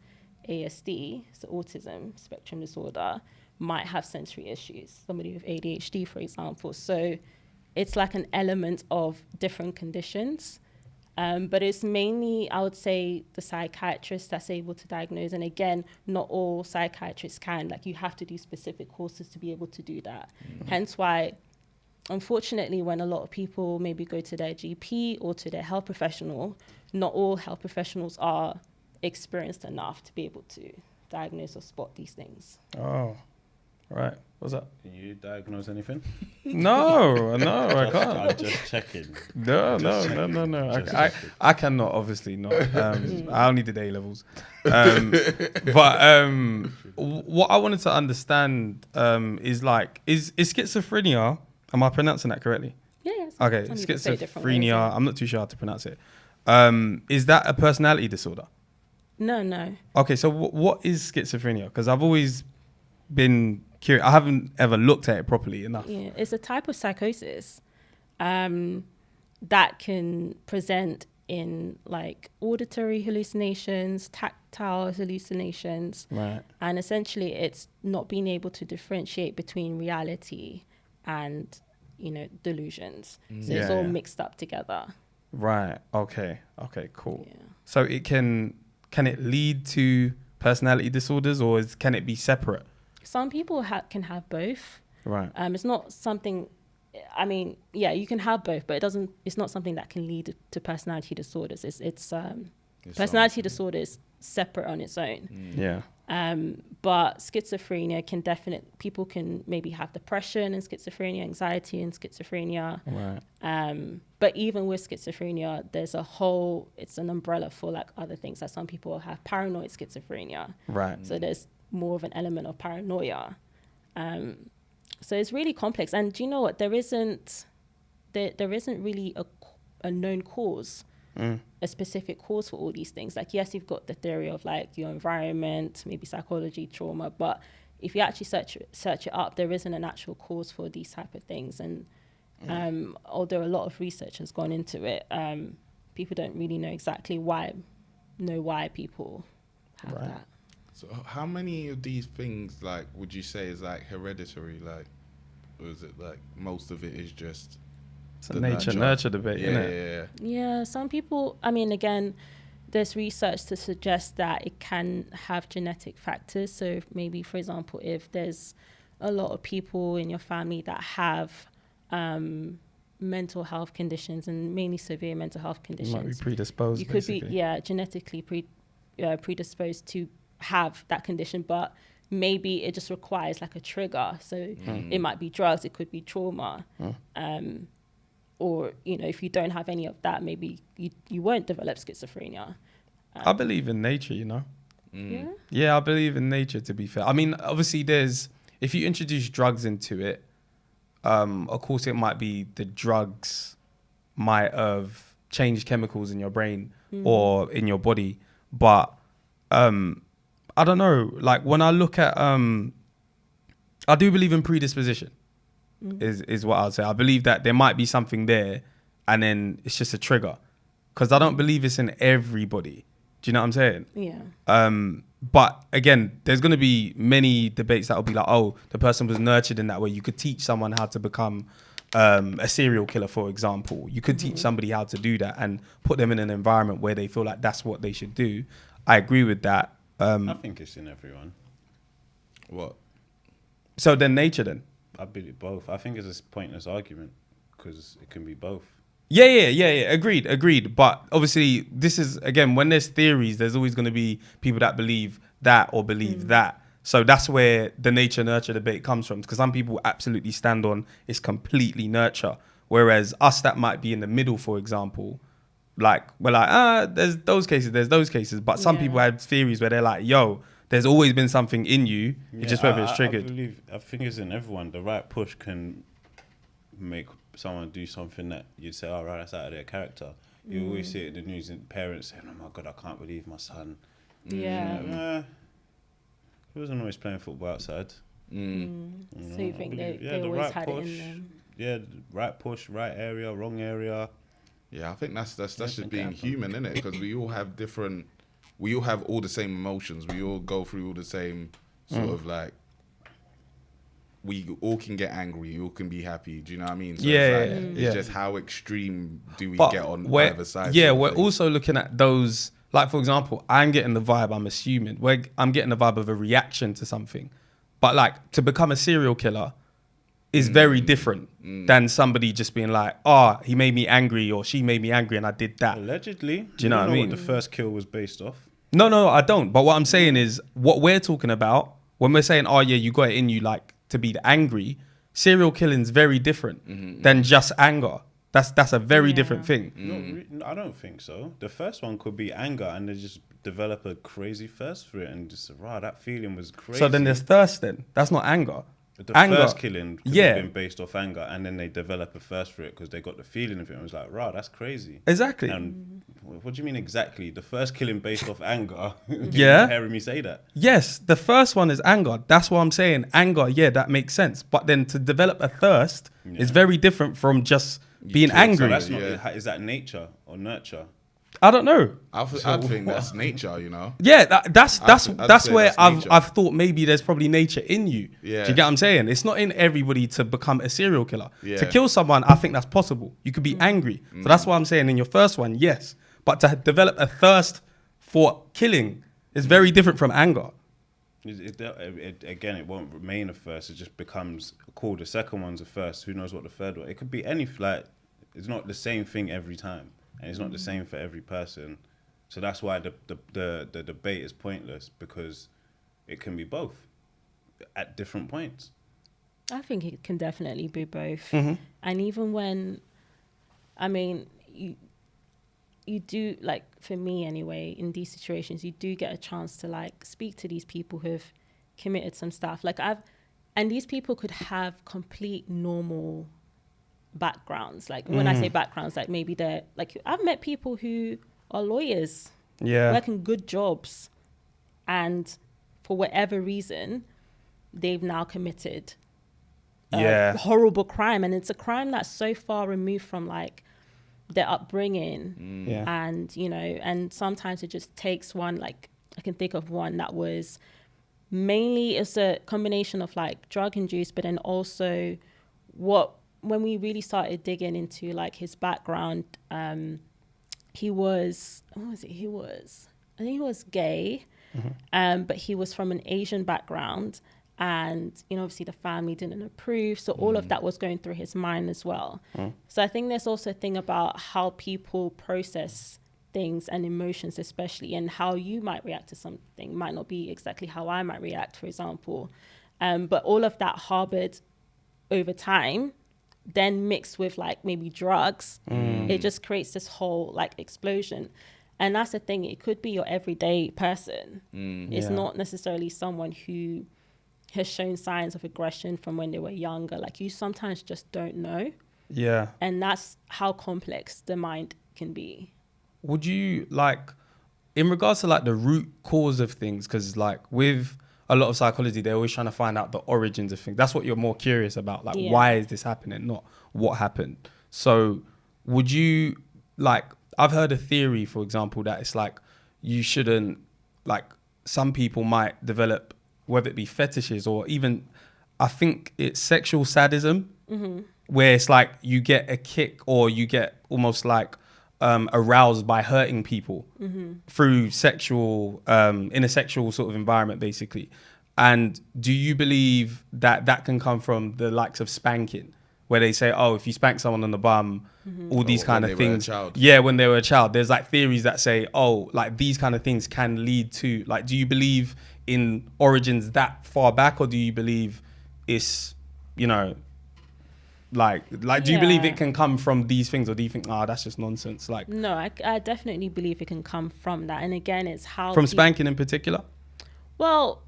ASD, so autism spectrum disorder, might have sensory issues. Somebody with ADHD, for example. So it's like an element of different conditions. But it's mainly, I would say, the psychiatrist that's able to diagnose. And again, not all psychiatrists can. Like, you have to do specific courses to be able to do that. Hence why, unfortunately, when a lot of people maybe go to their GP or to their health professional, not all health professionals are experienced enough to be able to diagnose or spot these things. Oh, right. What's that? Can you diagnose anything? No, I can't. I'm just checking. No. I cannot, obviously not. I only did A levels. But what I wanted to understand is like, is schizophrenia, am I pronouncing that correctly? Yeah. Okay, some people say it different ways, schizophrenia, yeah. I'm not too sure how to pronounce it. Is that a personality disorder? No. Okay, so what is schizophrenia? Because I've always been curious. I haven't ever looked at it properly enough. Yeah, it's a type of psychosis that can present in like auditory hallucinations, tactile hallucinations. Right. And essentially it's not being able to differentiate between reality and, you know, delusions. So it's all mixed up together. Right. Okay, cool. Yeah. So it can it lead to personality disorders, or can it be separate? Some people can have both. Right. It's not something, I mean, yeah, you can have both, but it's not something that can lead to personality disorders. It's personality disorder is separate on its own. Yeah. But schizophrenia people can maybe have depression and schizophrenia, anxiety and schizophrenia. Right. But even with schizophrenia, it's an umbrella for like other things. Like some people have paranoid schizophrenia. Right. So there's more of an element of paranoia. So it's really complex. And do you know what? There isn't really a known cause, a specific cause for all these things. Like, yes, you've got the theory of like your environment, maybe psychology, trauma, but if you actually search it up, there isn't an actual cause for these type of things. And although a lot of research has gone into it, people don't really know exactly why people have that. So how many of these things, like, would you say is like hereditary? Like, or is it like most of it is just it's a nature-nurture debate, isn't it? Yeah, some people, I mean, again, there's research to suggest that it can have genetic factors. So maybe, for example, if there's a lot of people in your family that have mental health conditions, and mainly severe mental health conditions. You might be predisposed, you could be, genetically predisposed to have that condition, but maybe it just requires like a trigger. So it might be drugs, it could be trauma. Or, you know, if you don't have any of that, maybe you won't develop schizophrenia. I believe in nature, you know. Yeah. Yeah, I believe in nature, to be fair. I mean, obviously, if you introduce drugs into it, of course, it might be the drugs might have changed chemicals in your brain or in your body. But I don't know. Like, when I look at, I do believe in predisposition, is what I'll say. I believe that there might be something there, and then it's just a trigger. Because I don't believe it's in everybody. Do you know what I'm saying? Yeah. But again, there's going to be many debates that will be like, oh, the person was nurtured in that way. You could teach someone how to become a serial killer, for example. You could teach somebody how to do that and put them in an environment where they feel like that's what they should do. I agree with that. I think it's in everyone. What? So then nature then? I believe both. I think it's a pointless argument because it can be both. Yeah. Agreed. But obviously, this is, again, when there's theories, there's always going to be people that believe that or believe that. So that's where the nature-nurture debate comes from. Because some people absolutely stand on it's completely nurture. Whereas us that might be in the middle, for example, like, we're like, there's those cases. But some people have theories where they're like, yo, there's always been something in you. It's just whether it's triggered. I think it's in everyone. The right push can make someone do something that you'd say, all right, that's out of their character. You always see it in the news and parents saying, oh my God, I can't believe my son. Yeah. He wasn't always playing football outside. So you think they always right had push, it in them? Yeah, right push, right area, wrong area. Yeah, I think that's just being human, isn't it? Because we all have all the same emotions. We all go through all the same sort of like, we all can get angry, we all can be happy. Do you know what I mean? So it's just how extreme do we get on either side? Yeah, we're also looking at those, like, for example, I'm getting the vibe, I'm assuming, I'm getting the vibe of a reaction to something. But like, to become a serial killer is very different than somebody just being like, he made me angry or she made me angry and I did that. Allegedly. Do you know what I mean? What the first kill was based off? No, I don't. But what I'm saying is, what we're talking about, when we're saying, you got it in you, like, to be angry, serial killing is very different than just anger. That's a very different thing. No, I don't think so. The first one could be anger and they just develop a crazy thirst for it and just, that feeling was crazy. So then there's thirst then. That's not anger. But the first killing could have been based off anger and then they develop a thirst for it because they got the feeling of it and it was like, that's crazy. Exactly. And what do you mean exactly? The first killing based off anger? Yeah. Hearing me say that? Yes, the first one is anger. That's what I'm saying. Anger, that makes sense. But then to develop a thirst is very different from just being angry. So that's not, is that nature or nurture? I don't know. I think that's nature, you know. Yeah, that's where I've nature. thought maybe there's probably nature in you. Yeah. Do you get what I'm saying? It's not in everybody to become a serial killer. Yeah. To kill someone, I think that's possible. You could be angry. So that's why I'm saying in your first one, yes. But to develop a thirst for killing is very different from anger. Again, it won't remain a first. It just becomes cool. The second one's a first. Who knows what the third one? It could be any flight. It's not the same thing every time. And it's not the same for every person. So that's why the debate is pointless, because it can be both at different points. I think it can definitely be both. And even when, you do, like, for me anyway, in these situations, you do get a chance to, like, speak to these people who've committed some stuff. Like, and these people could have complete normal backgrounds. Like, when I say backgrounds, like, maybe they're, like, I've met people who are lawyers, working good jobs, and for whatever reason, they've now committed a horrible crime. And it's a crime that's so far removed from, like, their upbringing. And, and sometimes it just takes one, like, I can think of one that was mainly, it's a combination of, like, drug induced, but then also when we really started digging into, like, his background, he was, I think he was gay, but he was from an Asian background, and, obviously the family didn't approve. So all of that was going through his mind as well. So I think there's also a thing about how people process things and emotions, especially, and how you might react to something might not be exactly how I might react, for example. But all of that harbored over time, then mixed with, like, maybe drugs, it just creates this whole, like, explosion. And that's the thing. It could be your everyday person. It's Yeah. not necessarily someone who has shown signs of aggression from when they were younger. Like, you sometimes just don't know. Yeah. And that's how complex the mind can be. Would you, like, in regards to like the root cause of things, because like with a lot of psychology, they're always trying to find out the origins of things. That's what you're more curious about. Like, why is this happening, not what happened? So would you, like, I've heard a theory, for example, that it's like you shouldn't, like, some people might develop, whether it be fetishes or even, I think it's sexual sadism, where it's like you get a kick or you get almost like aroused by hurting people through sexual, in a sexual sort of environment, basically. And do you believe that that can come from the likes of spanking, where they say, oh, if you spank someone on the bum, all these kind of things. Yeah, when they were a child. There's like theories that say, oh, like these kind of things can lead to, like, do you believe in origins that far back, or do you believe it's, you know, like do you believe it can come from these things, or do you think, that's just nonsense? Like, no, I definitely believe it can come from that. And again, it's how from spanking in particular. Well,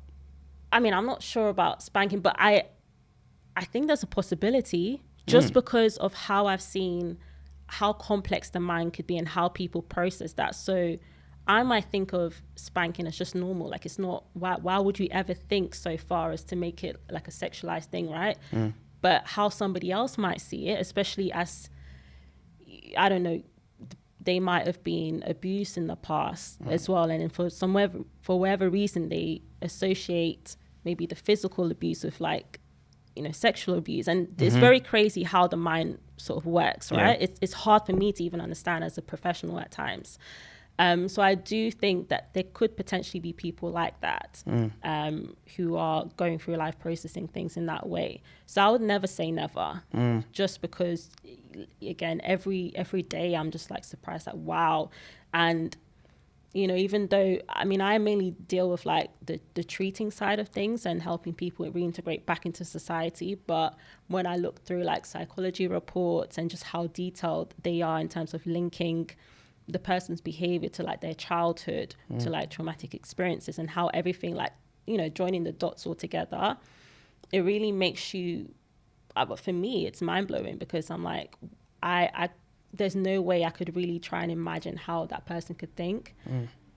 I mean, I'm not sure about spanking, but I think there's a possibility, just because of how I've seen how complex the mind could be and how people process that. So I might think of spanking as just normal. Like, it's not, why would you ever think so far as to make it like a sexualized thing, right? But how somebody else might see it, especially as, I don't know, they might have been abused in the past as well. And for whatever reason, they associate maybe the physical abuse with, like, you know, sexual abuse. And it's very crazy how the mind sort of works, right? It's hard for me to even understand as a professional at times. So I do think that there could potentially be people like that who are going through life processing things in that way. So I would never say never, just because, again, every day I'm just like surprised, like, wow. And, you know, even though, I mean, I mainly deal with like the treating side of things and helping people reintegrate back into society. But when I look through like psychology reports and just how detailed they are in terms of linking the person's behavior to like their childhood, to like traumatic experiences, and how everything, like, you know, joining the dots all together, it really makes you, but for me, it's mind blowing, because I'm like, I there's no way I could really try and imagine how that person could think.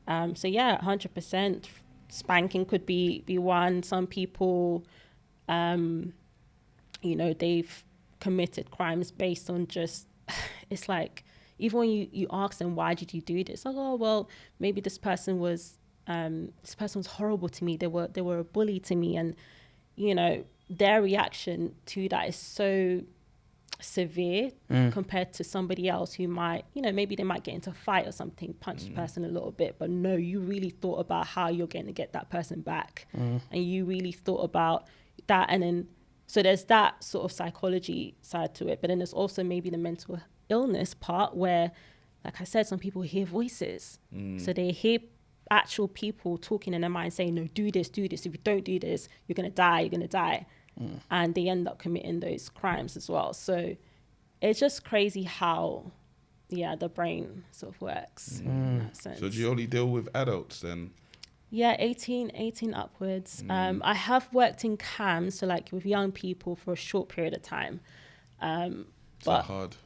So yeah, 100% spanking could be one. Some people, you know, they've committed crimes based on just, it's like, even when you ask them, why did you do this? Like, oh, well, maybe this person was horrible to me. They were a bully to me. And, you know, their reaction to that is so severe compared to somebody else who might, you know, maybe they might get into a fight or something, punch the person a little bit, but no, you really thought about how you're going to get that person back, and you really thought about that. And then, so there's that sort of psychology side to it, but then there's also maybe the mental illness part where, like I said, some people hear voices, so they hear actual people talking in their mind saying, no, do this, if you don't do this, you're gonna die. And they end up committing those crimes as well. So it's just crazy how, the brain sort of works in that sense. So do you only deal with adults then? Yeah, 18 upwards. I have worked in CAMS, so like with young people for a short period of time. But hard.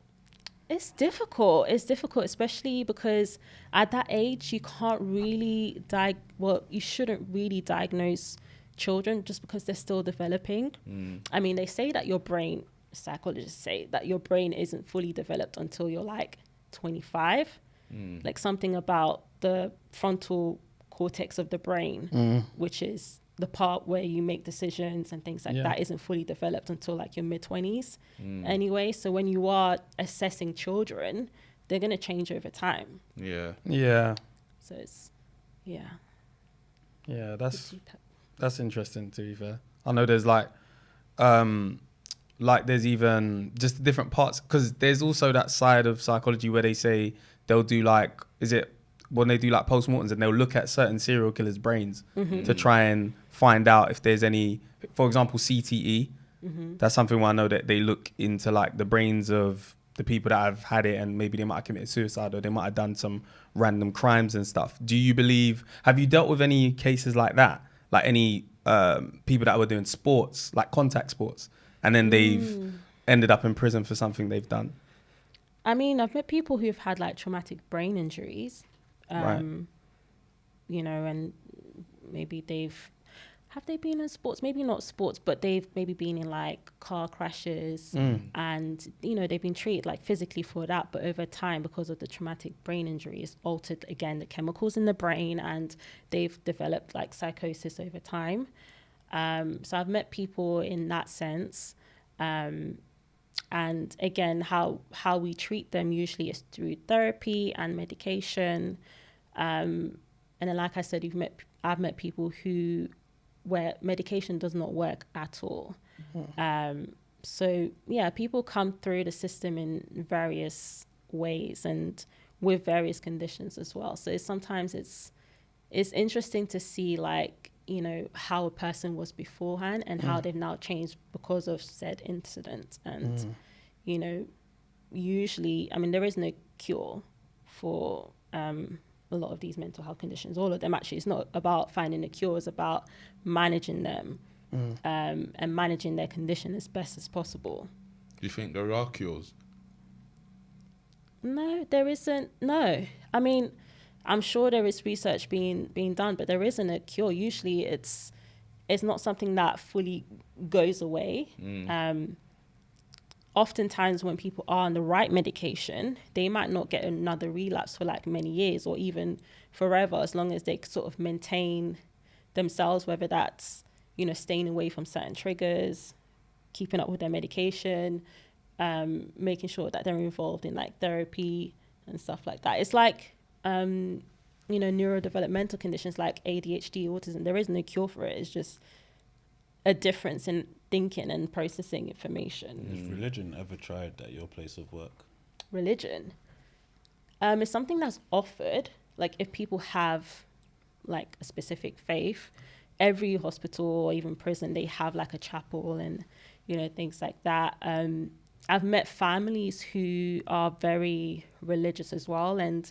It's difficult, especially because at that age, you can't really you shouldn't really diagnose children just because they're still developing. I mean, they say that your brain, psychologists say that your brain isn't fully developed until you're like 25. Like something about the frontal cortex of the brain, which is the part where you make decisions and things like that, isn't fully developed until like your mid-20s anyway. So when you are assessing children, they're going to change over time. Yeah. So it's, Yeah, that's interesting, to be fair. I know there's like there's even just different parts, because there's also that side of psychology where they say they'll do like, when they do like postmortems, and they'll look at certain serial killers' brains to try and find out if there's any, for example, CTE. That's something where I know that they look into like the brains of the people that have had it, and maybe they might have committed suicide or they might have done some random crimes and stuff. Do you believe, have you dealt with any cases like that? Like any people that were doing sports, like contact sports, and then they've ended up in prison for something they've done? I mean, I've met people who've had like traumatic brain injuries, Right. you know, and maybe have they been in sports? Maybe not sports, but they've maybe been in like car crashes and, you know, they've been treated like physically for that. But over time, because of the traumatic brain injury, it's altered again the chemicals in the brain, and they've developed like psychosis over time. So I've met people in that sense. And again, how we treat them usually is through therapy and medication. And then, like I said, I've met people where medication does not work at all. So yeah, people come through the system in various ways and with various conditions as well. So sometimes it's interesting to see, like, you know, how a person was beforehand and how they've now changed because of said incident. And you know, usually, I mean, there is no cure for a lot of these mental health conditions. All of them, actually, it's not about finding a cure, it's about managing them and managing their condition as best as possible. Do you think there are cures? No, there isn't. No. I mean, I'm sure there is research being done, but there isn't a cure. Usually it's not something that fully goes away. Oftentimes when people are on the right medication, they might not get another relapse for like many years or even forever, as long as they sort of maintain themselves, whether that's, you know, staying away from certain triggers, keeping up with their medication, making sure that they're involved in like therapy and stuff like that. It's like, you know, neurodevelopmental conditions like ADHD, autism, there is no cure for it. It's just a difference in thinking and processing information. Has religion ever tried at your place of work? Religion? It's something that's offered. Like if people have like a specific faith, every hospital or even prison, they have like a chapel and, you know, things like that. I've met families who are very religious as well, and,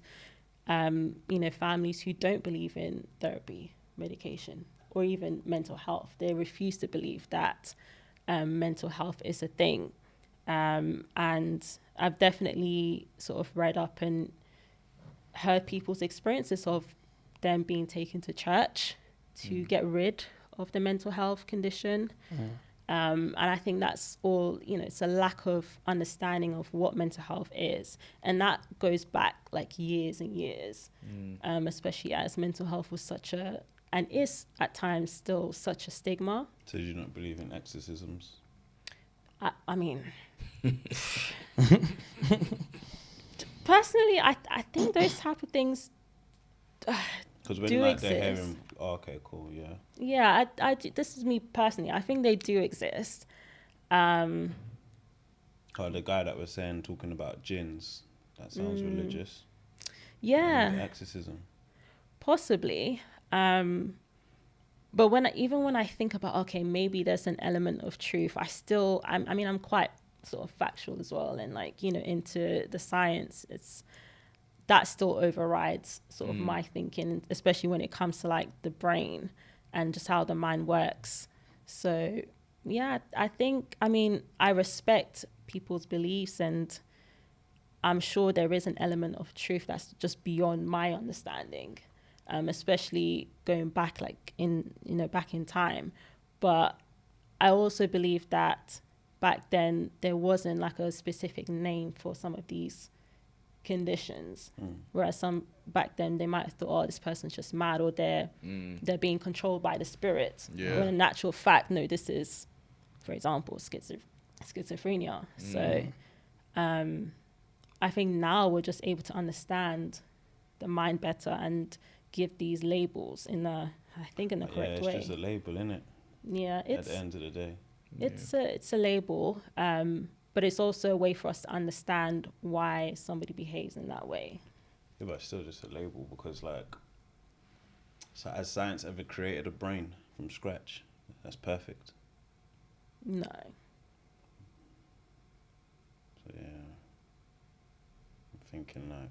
you know, families who don't believe in therapy, medication, or even mental health. They refuse to believe that mental health is a thing. And I've definitely sort of read up and heard people's experiences of them being taken to church to get rid of the mental health condition. And I think that's all, you know, it's a lack of understanding of what mental health is. And that goes back like years and years, especially as mental health was such a, and is at times still such a stigma. So do you not believe in exorcisms? I mean, personally, I think those type of things Because when do like exist. they're hearing, oh, okay, cool, yeah. Yeah, this is me personally. I think they do exist. Oh, the guy that was saying, talking about jinns, that sounds religious. Yeah, Exorcism. possibly. But when I think about, okay, maybe there's an element of truth, I mean, I'm quite sort of factual as well, and like, you know, into the science. That still overrides sort of my thinking, especially when it comes to like the brain and just how the mind works. So yeah, I think, I mean, I respect people's beliefs, and I'm sure there is an element of truth that's just beyond my understanding, especially going back like back in time. But I also believe that back then there wasn't like a specific name for some of these conditions, whereas some back then they might have thought, oh, this person's just mad, or they're being controlled by the spirit. When in actual fact, no, this is, for example, schizophrenia. So I think now we're just able to understand the mind better and give these labels in the correct way. It's just a label, innit? Yeah, at the end of the day, it's a label, but it's also a way for us to understand why somebody behaves in that way. Yeah, but it's still just a label, because like, so has science ever created a brain from scratch that's perfect? No. So yeah. thinking like,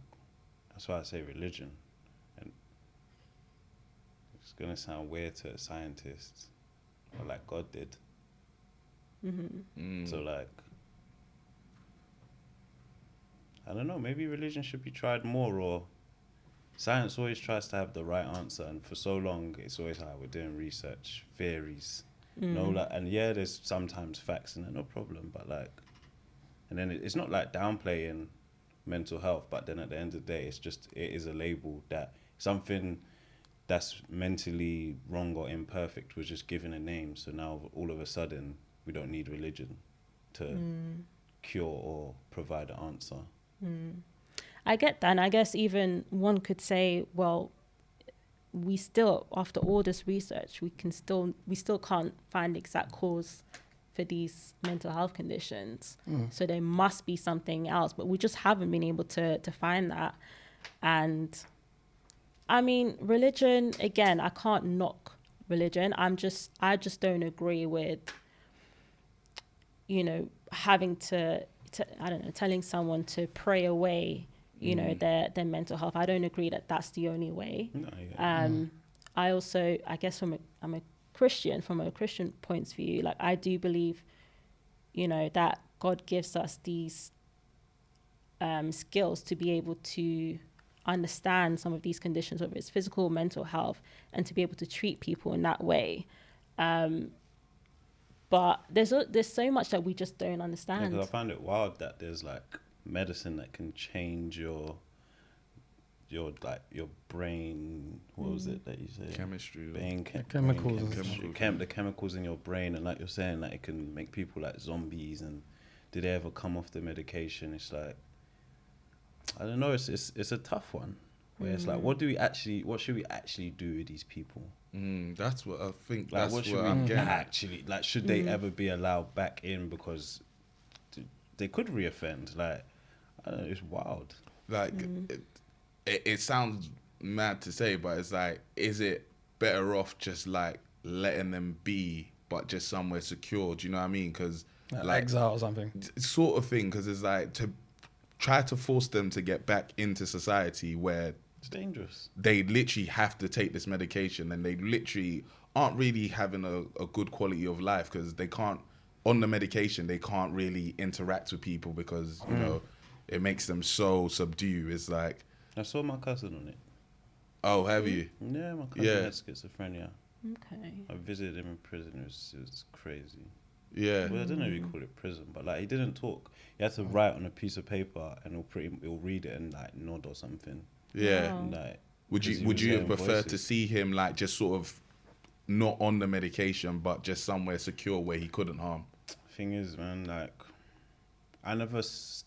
that's why I say religion. And it's going to sound weird to a scientist, but like God did. So like, I don't know, maybe religion should be tried more, or science always tries to have the right answer, and for so long it's always like we're doing research, theories. No, like, and yeah, there's sometimes facts in it, no problem, but like, and then it's not like downplaying mental health, but then at the end of the day, it's just, it is a label that something that's mentally wrong or imperfect was just given a name. So now all of a sudden we don't need religion to cure or provide an answer. I get that, and I guess even one could say, well, we still, after all this research, we still can't find the exact cause for these mental health conditions. So there must be something else, but we just haven't been able to find that. And I mean, religion, again, I can't knock religion. I just don't agree with, you know, having to I don't know, telling someone to pray away, you know, their mental health. I don't agree that that's the only way. No, yeah. I also, I guess I'm a Christian, from a Christian point of view, like I do believe, you know, that God gives us these skills to be able to understand some of these conditions, whether it's physical or mental health, and to be able to treat people in that way. But there's so much that we just don't understand. Yeah, 'cause I find it wild that there's like medicine that can change your like your brain. What was it that you said? Chemistry. Chemicals. The chemicals in your brain, and like you're saying, like it can make people like zombies. And did they ever come off the medication? It's like, I don't know. It's a tough one. Where it's like, what should we actually do with these people? That's what I think. Like, That's what should what we I'm getting. actually, like, should they ever be allowed back in, because they could reoffend? Like, I don't know, it's wild. Like, it sounds mad to say, but it's like, is it better off just like letting them be, but just somewhere secure? Do you know what I mean? Because like Exile or something. Sort of thing. Because it's like to try to force them to get back into society where It's dangerous. they literally have to take this medication, and they literally aren't really having a good quality of life, because they can't, on the medication, they can't really interact with people, because, you know, it makes them so subdued. It's like, I saw my cousin on it. oh, have you? Yeah, my cousin had schizophrenia. Okay. I visited him in prison. It was crazy. Yeah. Well, I don't know if you call it prison, but like he didn't talk. He had to write on a piece of paper, and he'll read it and like nod or something. Yeah. Wow. And, like, Would 'cause he you was have hearing preferred to voices. see him like just sort of not on the medication, but just somewhere secure where he couldn't harm? Thing is, man, like,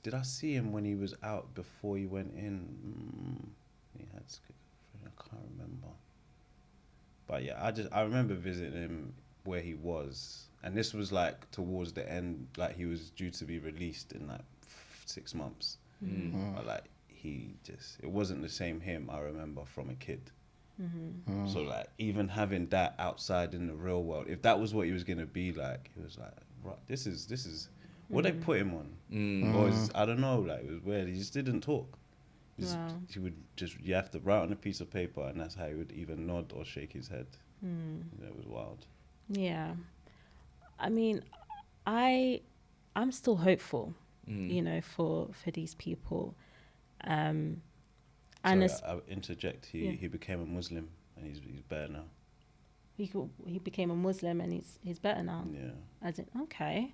did I see him when he was out before he went in? He had schizophrenia, I can't remember. But yeah, I remember visiting him where he was, and this was like towards the end, like he was due to be released in like 6 months. But like it wasn't the same him I remember from a kid. So like even having that outside in the real world, if that was what he was gonna be like, it was like, right, this is what they put him on. Or I don't know, like it was weird. He just didn't talk. Wow. You have to write on a piece of paper, and that's how he would either nod or shake his head. That was wild. Yeah. I mean, I'm still hopeful, you know, for these people. And Sorry, it's, I'll interject. He became a Muslim, and he's better now. he became a Muslim and he's better now. Yeah. As in, okay.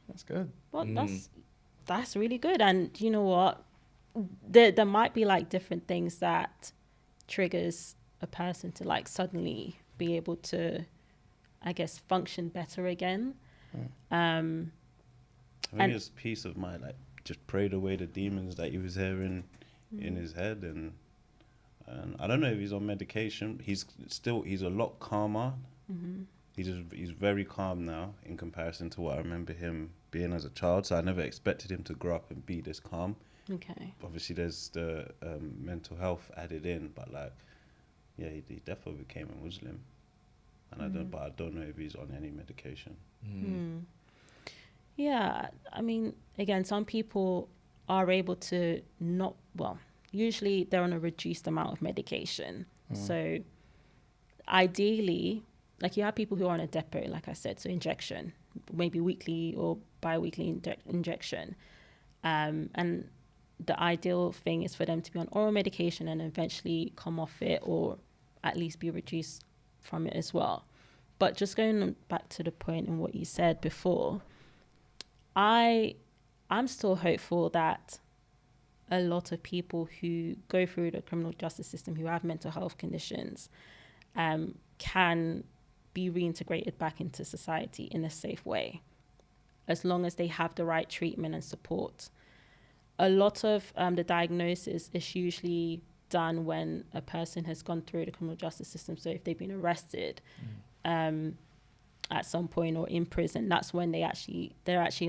That's good. Well, that's really good. And you know what? There might be like different things that triggers a person to like suddenly be able to, I guess, function better again. I think it's peace of mind. Like, just prayed away the demons that he was hearing in his head, and I don't know if he's on medication. He's a lot calmer. He's very calm now in comparison to what I remember him being as a child. So I never expected him to grow up and be this calm. Okay. Obviously, there's the mental health added in, but like, yeah, he definitely became a Muslim, and I don't know if he's on any medication. Yeah, I mean, again, some people are able to not usually they're on a reduced amount of medication. So ideally, like you have people who are on a depot, like I said, so injection, maybe weekly or bi-weekly injection. And the ideal thing is for them to be on oral medication and eventually come off it, or at least be reduced from it as well. But just going back to the point in what you said before, I'm still hopeful that a lot of people who go through the criminal justice system who have mental health conditions can be reintegrated back into society in a safe way, as long as they have the right treatment and support. A lot of the diagnosis is usually done when a person has gone through the criminal justice system. So if they've been arrested at some point or in prison, that's when they're actually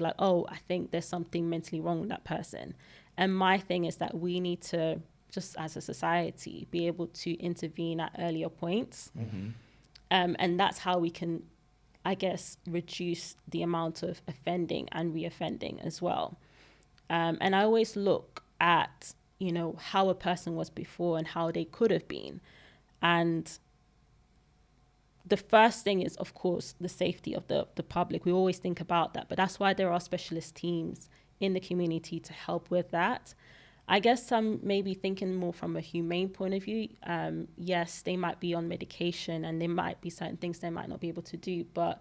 like, oh, I think there's something mentally wrong with that person. And my thing is that we need to, just as a society, be able to intervene at earlier points. And that's how we can, I guess, reduce the amount of offending and reoffending as well. And I always look at, how a person was before and how they could have been. And the first thing is, of course, the safety of the public. We always think about that, but that's why there are specialist teams in the community to help with that. I guess I'm maybe thinking more from a humane point of view. Yes, they might be on medication and there might be certain things they might not be able to do, but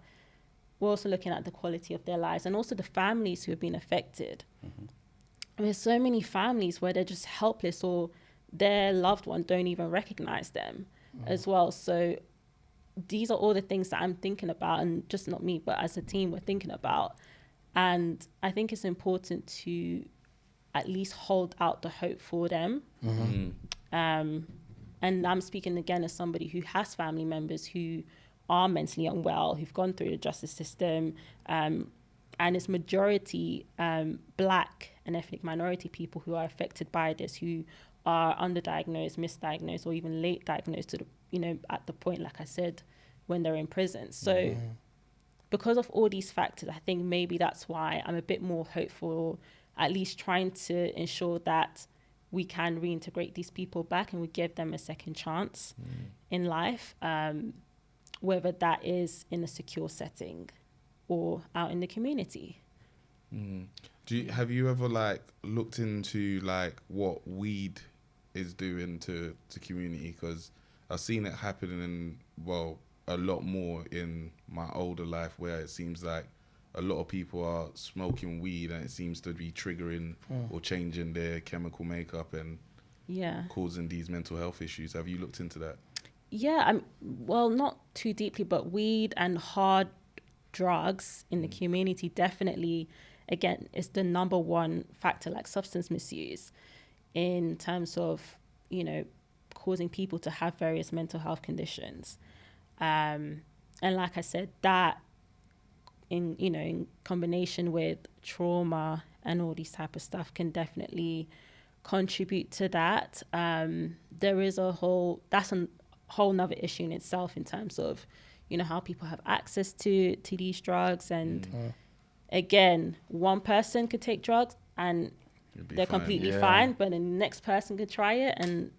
we're also looking at the quality of their lives and also the families who have been affected. There's so many families where they're just helpless, or their loved one don't even recognize them as well. So these are all the things that I'm thinking about, and just not me, but as a team we're thinking about. And I think it's important to at least hold out the hope for them. And I'm speaking again as somebody who has family members who are mentally unwell, who've gone through the justice system, and it's majority Black and ethnic minority people who are affected by this, who are underdiagnosed, misdiagnosed, or even late diagnosed to the, at the point, like I said, when they're in prison. So because of all these factors, I think maybe that's why I'm a bit more hopeful, at least trying to ensure that we can reintegrate these people back and we give them a second chance in life, whether that is in a secure setting or out in the community. Have you ever looked into what weed is doing to community? Because I've seen it happening a lot more in my older life, where it seems like a lot of people are smoking weed and it seems to be triggering or changing their chemical makeup and causing these mental health issues. Have you looked into that? Yeah, not too deeply, but weed and hard drugs in the community definitely, again, is the number one factor, like substance misuse, in terms of, causing people to have various mental health conditions. And like I said, that in combination with trauma and all these type of stuff can definitely contribute to that. There is that's a whole nother issue in itself in terms of, how people have access to these drugs. And again, one person could take drugs and they're completely fine, but then the next person could try it and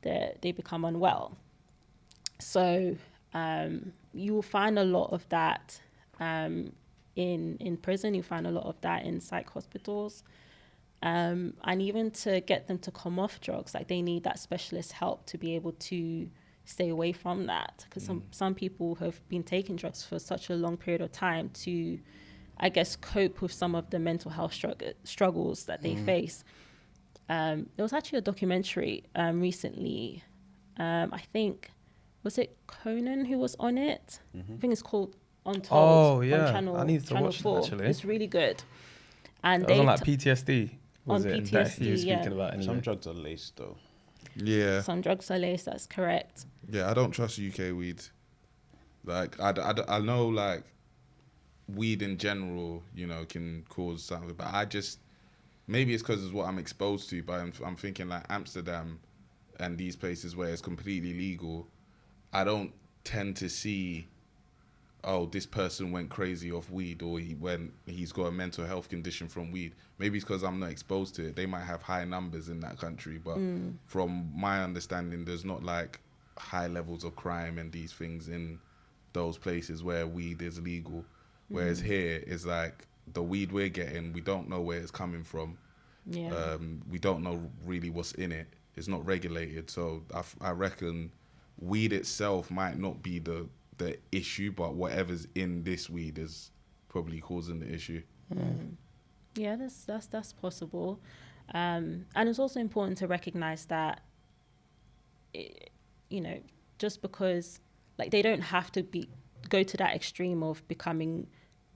they become unwell. So you will find a lot of that in prison. You find a lot of that in psych hospitals. And even to get them to come off drugs, they need that specialist help to be able to stay away from that. Because some people have been taking drugs for such a long period of time to, I guess, cope with some of the mental health struggles that they face. There was actually a documentary recently. I think, was it Conan who was on it? I think it's called Untold. Oh, yeah. On channel, I need to watch 4. that, actually. It's really good. And it was on PTSD. Was on it PTSD, that he was speaking about? Anyway. Some drugs are laced, though. Yeah. Some drugs are laced, that's correct. Yeah, I don't trust UK weed. I know, weed in general, can cause something, but maybe it's because it's what I'm exposed to, but I'm thinking Amsterdam and these places where it's completely legal, I don't tend to see oh, this person went crazy off weed, or he's got a mental health condition from weed. Maybe it's because I'm not exposed to it. They might have high numbers in that country, but from my understanding, there's not like high levels of crime and these things in those places where weed is legal. Whereas here is like the weed we're getting, we don't know where it's coming from. Yeah. We don't know really what's in it. It's not regulated. So I reckon weed itself might not be the issue, but whatever's in this weed is probably causing the issue. Yeah, that's possible. And it's also important to recognize that, just because like they don't have to go to that extreme of becoming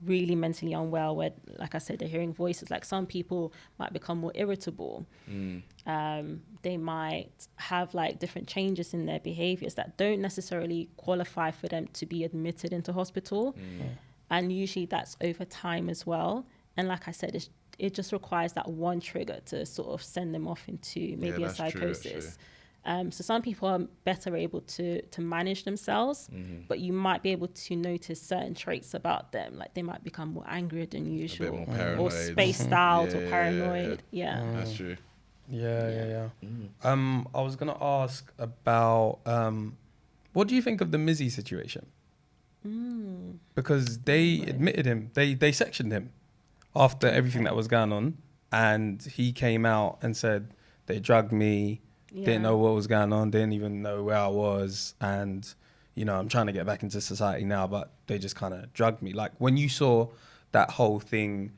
really mentally unwell, where, like I said, they're hearing voices. Like some people might become more irritable. They might have like different changes in their behaviors that don't necessarily qualify for them to be admitted into hospital. And usually that's over time as well. And like I said, it just requires that one trigger to sort of send them off into maybe a psychosis. So some people are better able to manage themselves, but you might be able to notice certain traits about them. Like they might become more angry than usual, more paranoid. or spaced out, or paranoid. Yeah. That's true. Yeah. I was gonna ask about what do you think of the Mizzy situation? Because they admitted him, they sectioned him after everything that was going on, and he came out and said they drugged me. Didn't know what was going on, didn't even know where I was, and I'm trying to get back into society now, but they just kind of drugged me. Like when you saw that whole thing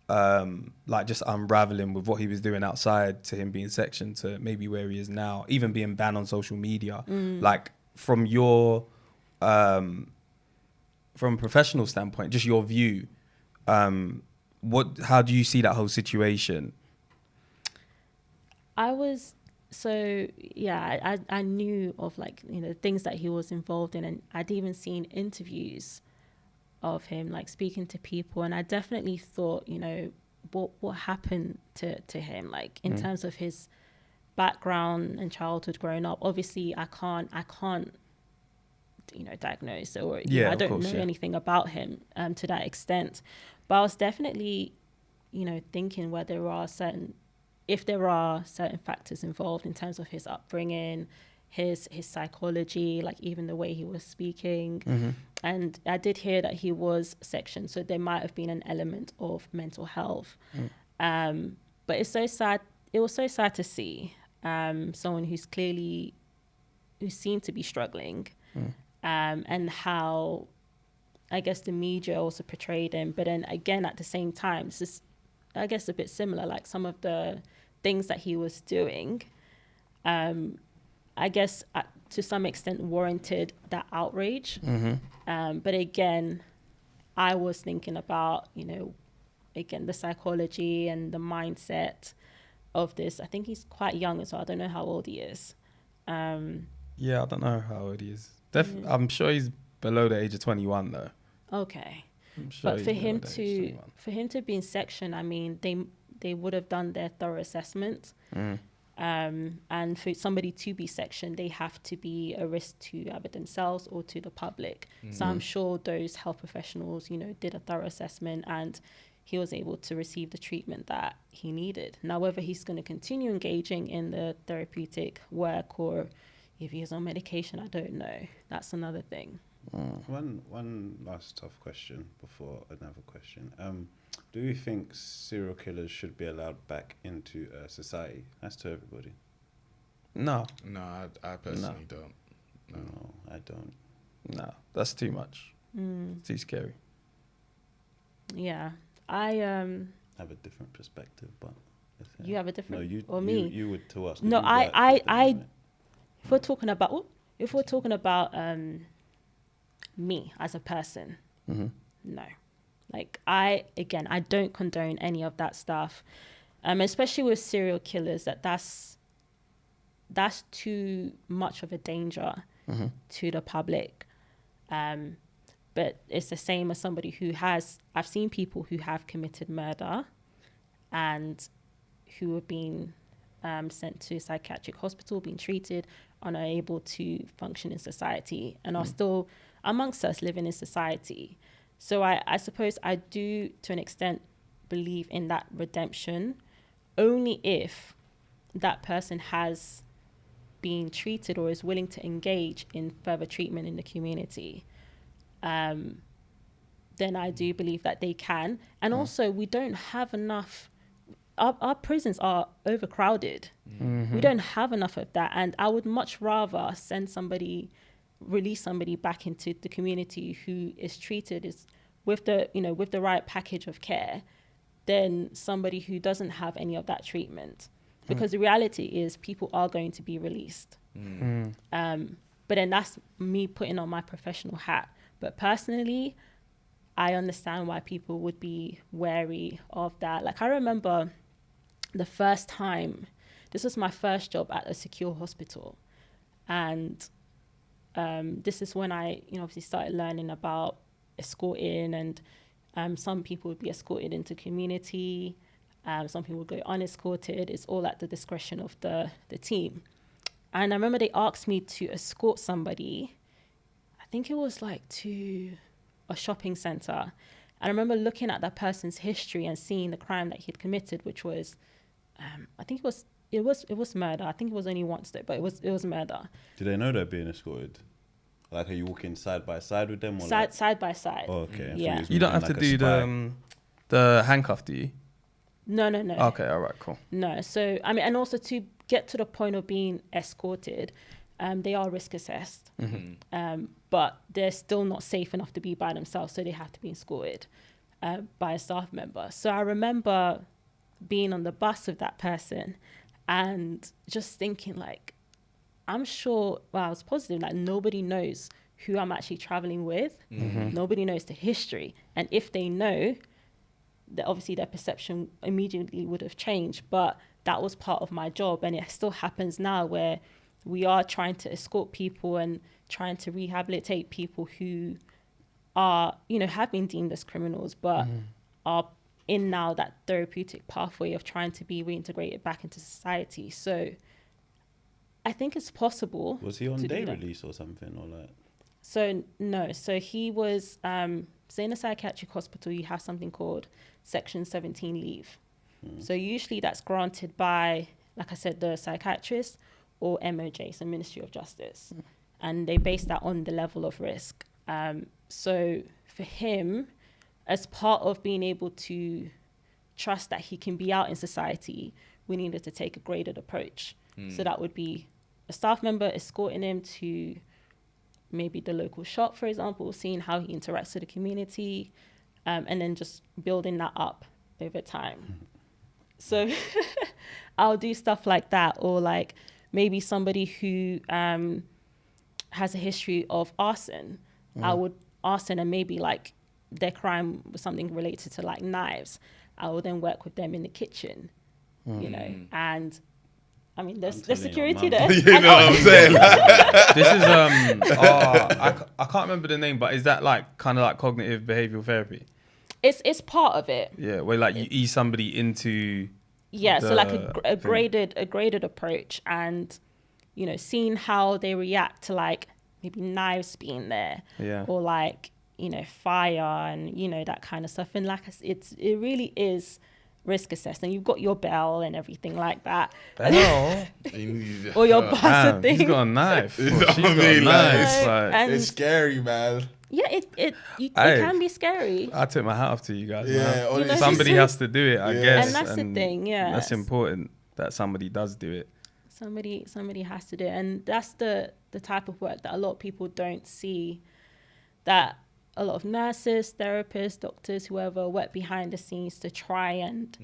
like just unraveling with what he was doing outside, to him being sectioned, to maybe where he is now, even being banned on social media, like from your from a professional standpoint, just your view, how do you see that whole situation? I knew of like, things that he was involved in, and I'd even seen interviews of him like speaking to people, and I definitely thought, what happened to him, like in terms of his background and childhood growing up. Obviously I can't diagnose, or I don't know anything about him to that extent, but I was definitely thinking if there are certain factors involved in terms of his upbringing, his psychology, like even the way he was speaking. And I did hear that he was sectioned, so there might have been an element of mental health. But it's so sad. It was so sad to see someone who seemed to be struggling, and how I guess the media also portrayed him. But then again, at the same time, this is, I guess, a bit similar, like some of the things that he was doing, I guess to some extent warranted that outrage. But again, I was thinking about, again, the psychology and the mindset of this. I think he's quite young as well. I don't know how old he is. Yeah, I don't know how old he is. I'm sure he's below the age of 21 though. Okay. Sure, but for him to be in section, I mean, they would have done their thorough assessment. And for somebody to be sectioned, they have to be a risk to either themselves or to the public. So I'm sure those health professionals, did a thorough assessment, and he was able to receive the treatment that he needed. Now, whether he's going to continue engaging in the therapeutic work or if he's on medication, I don't know. That's another thing. One last tough question before another question. Do you think serial killers should be allowed back into society? That's to everybody. No, I personally don't. No, I don't. No, that's too much. Too scary. Yeah, I have a different perspective, but you have a different. No, you or me. You would to us. No, I. If we're talking about me as a person, no. Like I don't condone any of that stuff, especially with serial killers. That's too much of a danger to the public. But it's the same as somebody who I've seen people who have committed murder, and who have been sent to a psychiatric hospital, being treated, unable to function in society, and are still amongst us living in society. So I suppose I do, to an extent, believe in that redemption, only if that person has been treated or is willing to engage in further treatment in the community. Then I do believe that they can. And also, we don't have enough. Our prisons are overcrowded. We don't have enough of that. And I would much rather release somebody back into the community who is treated with the right package of care than somebody who doesn't have any of that treatment. Because the reality is people are going to be released. But then that's me putting on my professional hat. But personally, I understand why people would be wary of that. Like, I remember the first time, this was my first job at a secure hospital. And this is when I, obviously started learning about escorting, and some people would be escorted into community. Some people would go unescorted. It's all at the discretion of the team. And I remember they asked me to escort somebody, I think it was like to a shopping center. And I remember looking at that person's history and seeing the crime that he'd committed, which was, I think it was murder. I think it was only once though, but it was murder. Do they know they're being escorted? Like, are you walking side by side with them? Or side by side. Oh, okay. Yeah. You don't have to do the handcuff, do you? No. Okay, all right, cool. No. So, I mean, and also to get to the point of being escorted, they are risk assessed, but they're still not safe enough to be by themselves, so they have to be escorted by a staff member. So I remember being on the bus with that person and just thinking, like, I'm sure, well, I was positive, like, nobody knows who I'm actually traveling with. Nobody knows the history. And if they know, that obviously their perception immediately would have changed. But that was part of my job. And it still happens now, where we are trying to escort people and trying to rehabilitate people who are, have been deemed as criminals, but are in now that therapeutic pathway of trying to be reintegrated back into society. So I think it's possible. Was he on day release or something, or like? So no, so he was, so in a psychiatric hospital, you have something called Section 17 leave. So usually that's granted by, like I said, the psychiatrist or MOJ, so Ministry of Justice. And they base that on the level of risk. So for him, as part of being able to trust that he can be out in society, we needed to take a graded approach. So that would be a staff member escorting him to maybe the local shop, for example, seeing how he interacts with the community, and then just building that up over time. So I'll do stuff like that, or like maybe somebody who has a history of arson. I would arson, and maybe like their crime was something related to like knives. I will then work with them in the kitchen, and I mean, there's security there. You know what I'm saying? This is I can't remember the name, but is that like kind of like cognitive behavioral therapy? It's part of it. Yeah, where like you ease somebody into. Yeah, so like a graded approach, and seeing how they react to like maybe knives being there, or like fire and that kind of stuff. And like it really is risk assessed, and you've got your bell and everything like that. Bell? Or your buzzer thing. He's got a knife. She's You know got what I a mean? knife. And It's scary, man. yeah, it can be scary. I took my hat off to you guys. Yeah, man. honestly. Somebody has to do it, I guess. And that's the thing, yeah. That's important that somebody does do it. Somebody has to do it, and that's the type of work that a lot of people don't see. That a lot of nurses, therapists, doctors, whoever work behind the scenes to try and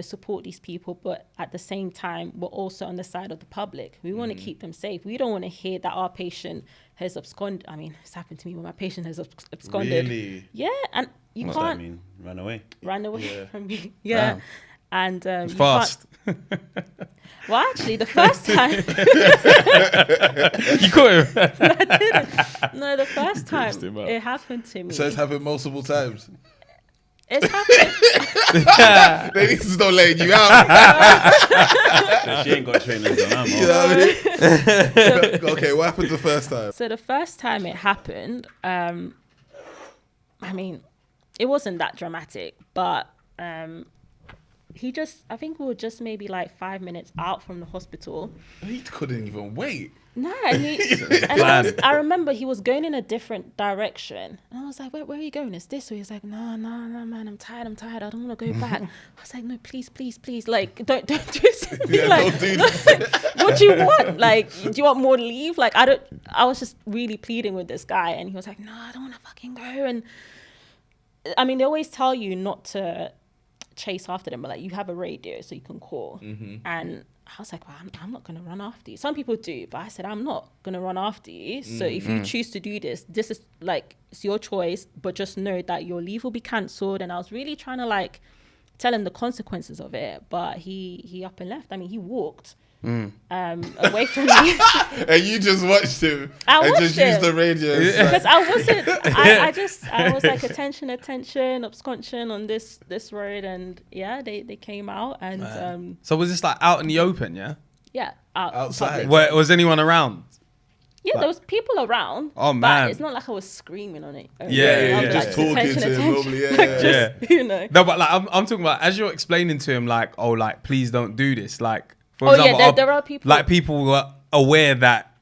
support these people, but at the same time we're also on the side of the public. We want to keep them safe. We don't want to hear that our patient has absconded. I mean, it's happened to me when my patient has absconded. Really? Yeah, and you What's can't that mean? Run away? run away Yeah. from me. Yeah. Damn. And It's you fast. well, actually, the first time You caught him. no, the first time him up. it happened to me. So it's happened multiple times. It's happened. Yeah. They need to start laying you out. She ain't got trainers on. You know what I mean? Okay, what happened the first time? So the first time it happened, I mean, it wasn't that dramatic, but I think we were just maybe like 5 minutes out from the hospital. He couldn't even wait. No, and I remember he was going in a different direction. And I was like, where are you going? It's this way. He's like, no, man, I'm tired. I don't want to go back. I was like, no, please. Like, don't do this. Don't do this. What do you want? Like, do you want more leave? Like, I was just really pleading with this guy. And he was like, no, I don't want to fucking go. And I mean, they always tell you not to chase after them, but like, you have a radio so you can call. And I was like, well, I'm not going to run after you. Some people do, but I said, I'm not going to run after you. So if you choose to do this is like, it's your choice, but just know that your leave will be cancelled. And I was really trying to like tell him the consequences of it, but he up and left. I mean, he walked away from me. And you just watched him. I watched just him. used the radio. Because I wasn't, I was like, attention, absconsion on this road. And yeah, they came out and, So was this like out in the open, yeah? yeah. Outside. Where, was anyone around? Yeah, there was people around. Oh, man. But it's not like I was screaming on it. Yeah, I was just talking attention, to him normally. Yeah, Like, just, you know. No, but like I'm talking about as you're explaining to him, like, oh, like please don't do this. Like, for Oh, yeah, example, there are people- like people were aware that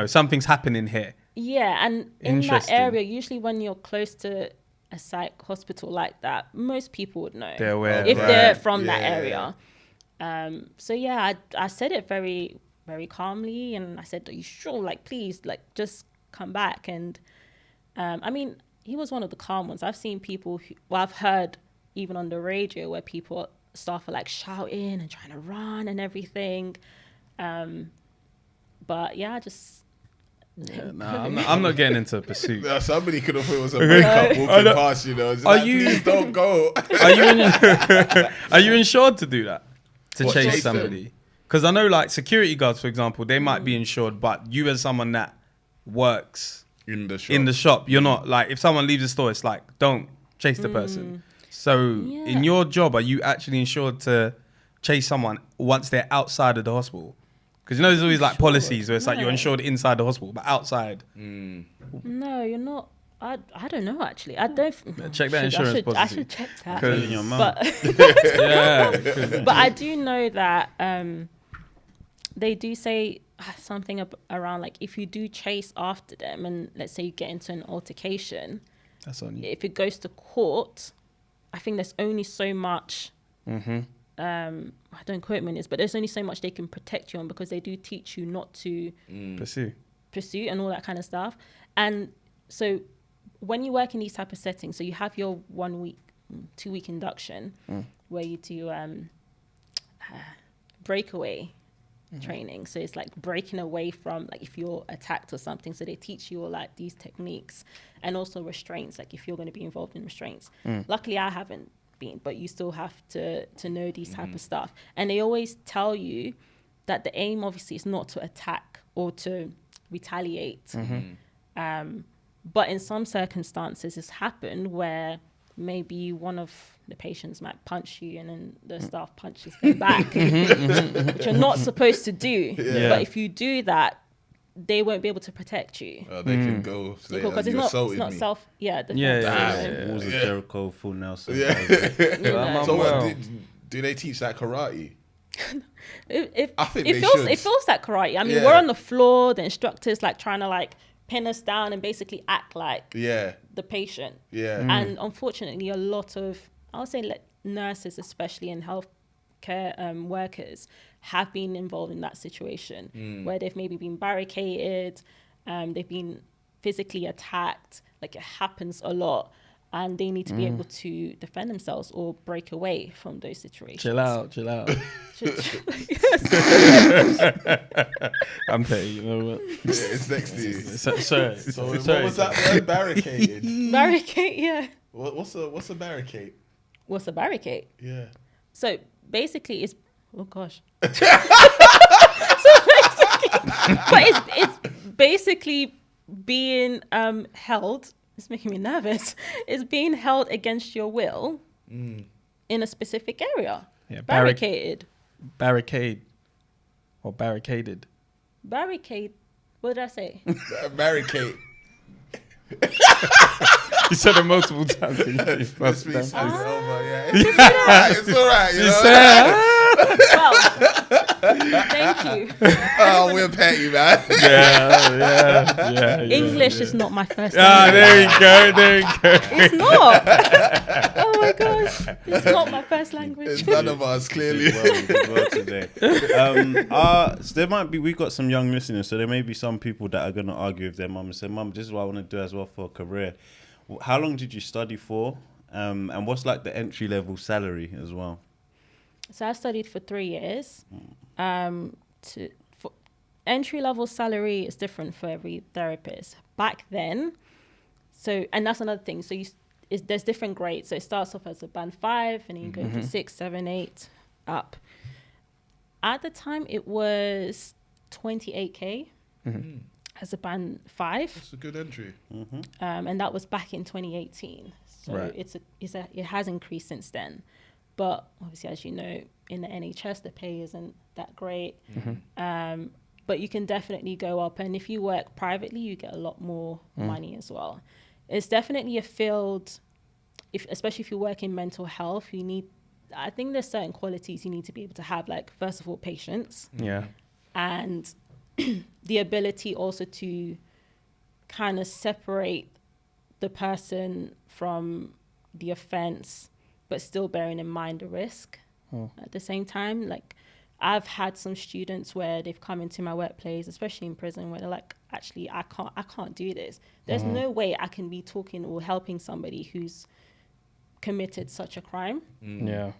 something's happening here. Yeah, and in that Interesting. area, usually when you're close to a psych hospital like that, most people would know. They're aware. if Right. they're from that Yeah. area. So yeah, I said it very, very calmly, and I said, "Are you sure? Like, please, like, just come back." And I mean, he was one of the calm ones. I've seen people I've heard even on the radio where staff are like shouting and trying to run and everything. But yeah, I'm not getting into pursuit. Yeah, somebody could have thought it was a breakup walking past, Just Are like, you- please don't go. Are you insured to do that? To What, chase chase them? somebody? Because I know like security guards, for example, they might be insured, but you as someone that works In the shop. in the shop, you're not like, if someone leaves the store, it's like, don't chase the person. So in your job, are you actually insured to chase someone once they're outside of the hospital? Because there's always like policies where it's like you're insured inside the hospital, but outside. No, you're not. I don't know, actually. I don't. Check that insurance I policy. should check that. Because- In your mum. But Yeah. 'cause- but I do know that they do say something around like if you do chase after them and let's say you get into an altercation, That's on you. if it goes to court, I think there's only so much. I don't quote me on this, but there's only so much they can protect you on because they do teach you not to Pursue. and all that kind of stuff. And so when you work in these type of settings, so you have your 1 week, 2 week induction where you do breakaway training. So it's like breaking away from like if you're attacked or something. So they teach you all like these techniques and also restraints, like if you're going to be involved in restraints. Luckily, I haven't been, but you still have to know these type of stuff. And they always tell you that the aim obviously is not to attack or to retaliate. But in some circumstances, it's happened where maybe one of the patients might punch you and then the staff punches them back, which you're not supposed to do. Yeah. But if you do that, they won't be able to protect you. They can go say, Because you it's assaulted not me. self, defense. Yeah. Walls of Jericho, full Nelson. know. So Well. what, do they teach that karate? It I think it they feels should. it feels like karate. I mean, Yeah. we're on the floor. The instructor's like trying to like pin us down and basically act like Yeah, the patient. yeah. And unfortunately, a lot of, I would say like nurses, especially in healthcare workers, have been involved in that situation where they've maybe been barricaded, they've been physically attacked. Like it happens a lot. And they need to be able to defend themselves or break away from those situations. Chill out. I'm petty, you know what? Yeah, it's next to you. Sorry. So what was that word? Barricaded. Barricade, yeah. What's a barricade? What's a barricade? Yeah. So basically, it's oh gosh. But it's basically being held. It's making me nervous. It's being held against your will in a specific area. Yeah, Barricaded. Barricade. Or barricaded. Barricade. What did I say? Barricade. You said it multiple times. This week's is over, yeah. Did you see that? It's all right, you She know? said, Well, thank you. Oh, we're petty, man. yeah. English is not my first Ah, language. there you go. It's not. Oh my gosh. It's not my first language. It's none of us, clearly. We did well today. So there might be, we've got some young listeners, so there may be some people that are going to argue with their mum and say, Mum, this is what I want to do as well for a career. How long did you study for? And what's like the entry level salary as well? So I studied for 3 years. For entry level salary is different for every therapist. Back then, and that's another thing. So there's different grades. So it starts off as a band 5, and then you go to 6, 7, 8, up. At the time, it was 28K as a band 5. That's a good entry. And that was back in 2018. So Right. it has increased since then. But obviously, as you know, in the NHS, the pay isn't that great. But you can definitely go up. And if you work privately, you get a lot more money as well. It's definitely a field, especially if you work in mental health, I think there's certain qualities you need to be able to have, like, first of all, patience. Yeah. And the ability also to kind of separate the person from the offense, but still bearing in mind the risk at the same time. Like, I've had some students where they've come into my workplace, especially in prison, where they're like, actually, I can't do this. There's no way I can be talking or helping somebody who's committed such a crime. Yeah.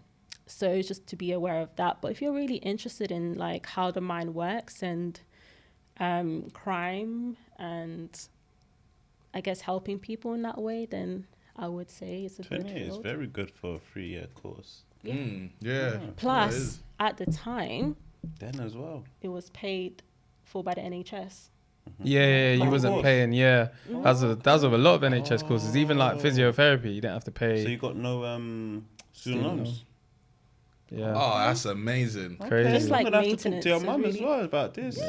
So it's just to be aware of that. But if you're really interested in, like, how the mind works and crime and, I guess, helping people in that way, then I would say it's a good 20 is field. very good for a 3-year course. Yeah. Plus, at the time, Then as well. it was paid for by the NHS. Yeah, you Of wasn't course. paying. Yeah, that was with a lot of NHS courses. Even like physiotherapy, you didn't have to pay. So you got no student loans? Yeah, Oh, that's amazing. crazy. It's like I'm gonna have to talk maintenance. to your It's mum as really- well about this.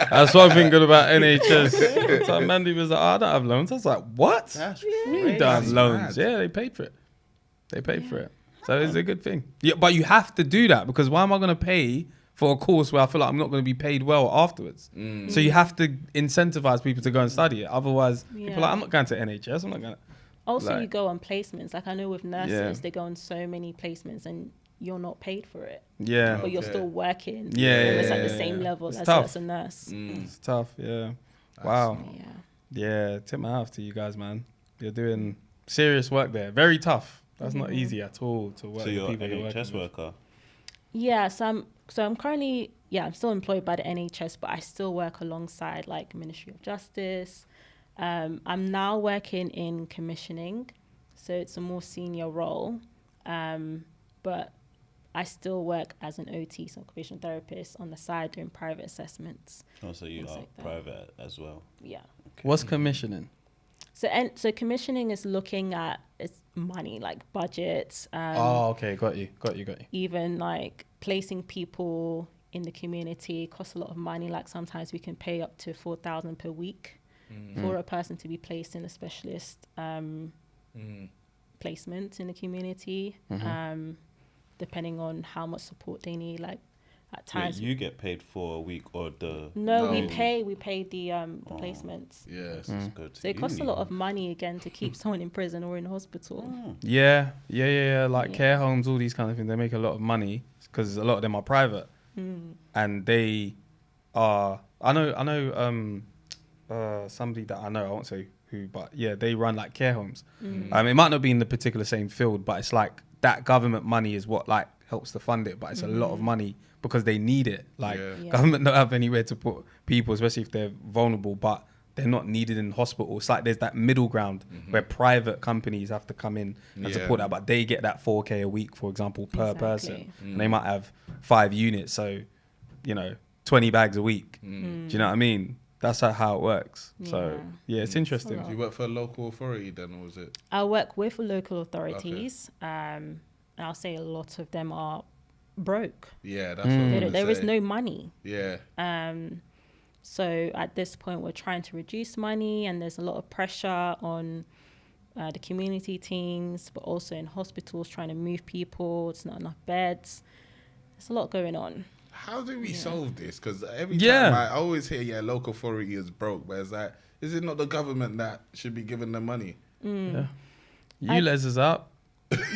That's one thing good about NHS. So Mandy was like, I don't have loans. I was like, what? That's You crazy. don't have That's loans. mad. Yeah, they paid for it. For it. So it's a good thing. Yeah, but you have to do that, because why am I going to pay for a course where I feel like I'm not going to be paid well afterwards? So you have to incentivize people to go and study it. Otherwise, people are like, I'm not going to NHS. I'm not going to. Also, Like- you go on placements. Like, I know with nurses, Yeah. they go on so many placements and you're not paid for it. Yeah. But you're Okay. still working. Yeah, Almost yeah, at the yeah, same yeah. level It's as tough. a nurse. It's tough. Yeah. Wow. Yeah. Yeah. Tip my hat to you guys, man. You're doing serious work there. Very tough. That's not easy at all to work So with you're people an you're NHS working with. worker? Yeah, so I'm currently, I'm still employed by the NHS, but I still work alongside, like, Ministry of Justice. I'm now working in commissioning, so it's a more senior role, but I still work as an OT, so occupational therapist, on the side doing private assessments. Also, you Things are like that. private as well. Yeah. What's commissioning? So commissioning is looking at it's money, like budgets, Okay. Got you. even like placing people in the community. It costs a lot of money. Like, sometimes we can pay up to 4,000 per week for a person to be placed in a specialist placement in the community, depending on how much support they need. Like, at Wait, times, you get paid for a week or the... no, we No. pay the placements. Yes. This is good. So it costs a lot of money again to keep someone in prison or in hospital. Yeah. Like Yeah. care homes, all these kind of things. They make a lot of money because a lot of them are private, and they are. I know. Somebody that I know. I won't say who, but yeah, they run like care homes. It might not be in the particular same field, but it's like that government money is what like helps to fund it. But it's a lot of money because they need it. Like Yeah. government don't have anywhere to put people, especially if they're vulnerable, but they're not needed in hospital. It's like there's that middle ground where private companies have to come in and Yeah. support that, but they get that 4K a week, for example, per Exactly. person. And they might have 5 units, so 20 bags a week. Do you know what I mean? that's how it works. So Yeah. yeah, it's interesting. Do you work for a local authority then, or was it? I work with local authorities. And I'll say a lot of them are broke. Yeah, that's what I was gonna There is say. no money. Yeah. So at this point, we're trying to reduce money, and there's a lot of pressure on the community teams, but also in hospitals trying to move people. There's not enough beds. There's a lot going on. How do we solve this? Because every Yeah. time I always hear, local authority is broke, but it's like, is it not the government that should be giving them money? Yeah. You les us up.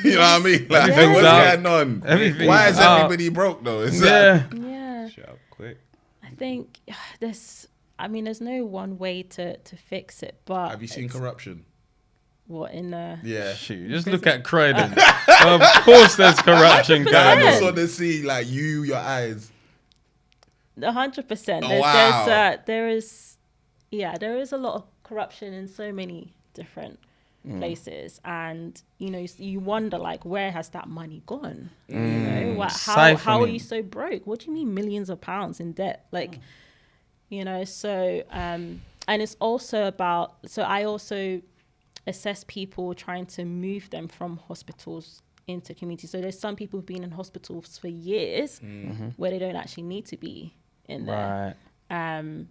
You know what I mean? Like, Everything's what's out. going on? Everything's Why is out. everybody broke though? It's Yeah. Yeah. Shut up quick. I think there's no one way to fix it, but have you seen corruption? what in the Yeah. Shoot, just look at Croydon. Of course there's corruption I going just on. want to see like your eyes. 100%. Oh, wow. There is a lot of corruption in so many different places, and you wonder like, where has that money gone? How are Siphoning. you so broke? What do you mean millions of pounds in debt? Like, so and it's also about, so I also assess people trying to move them from hospitals into community. So there's some people who've been in hospitals for years where they don't actually need to be in there. Right.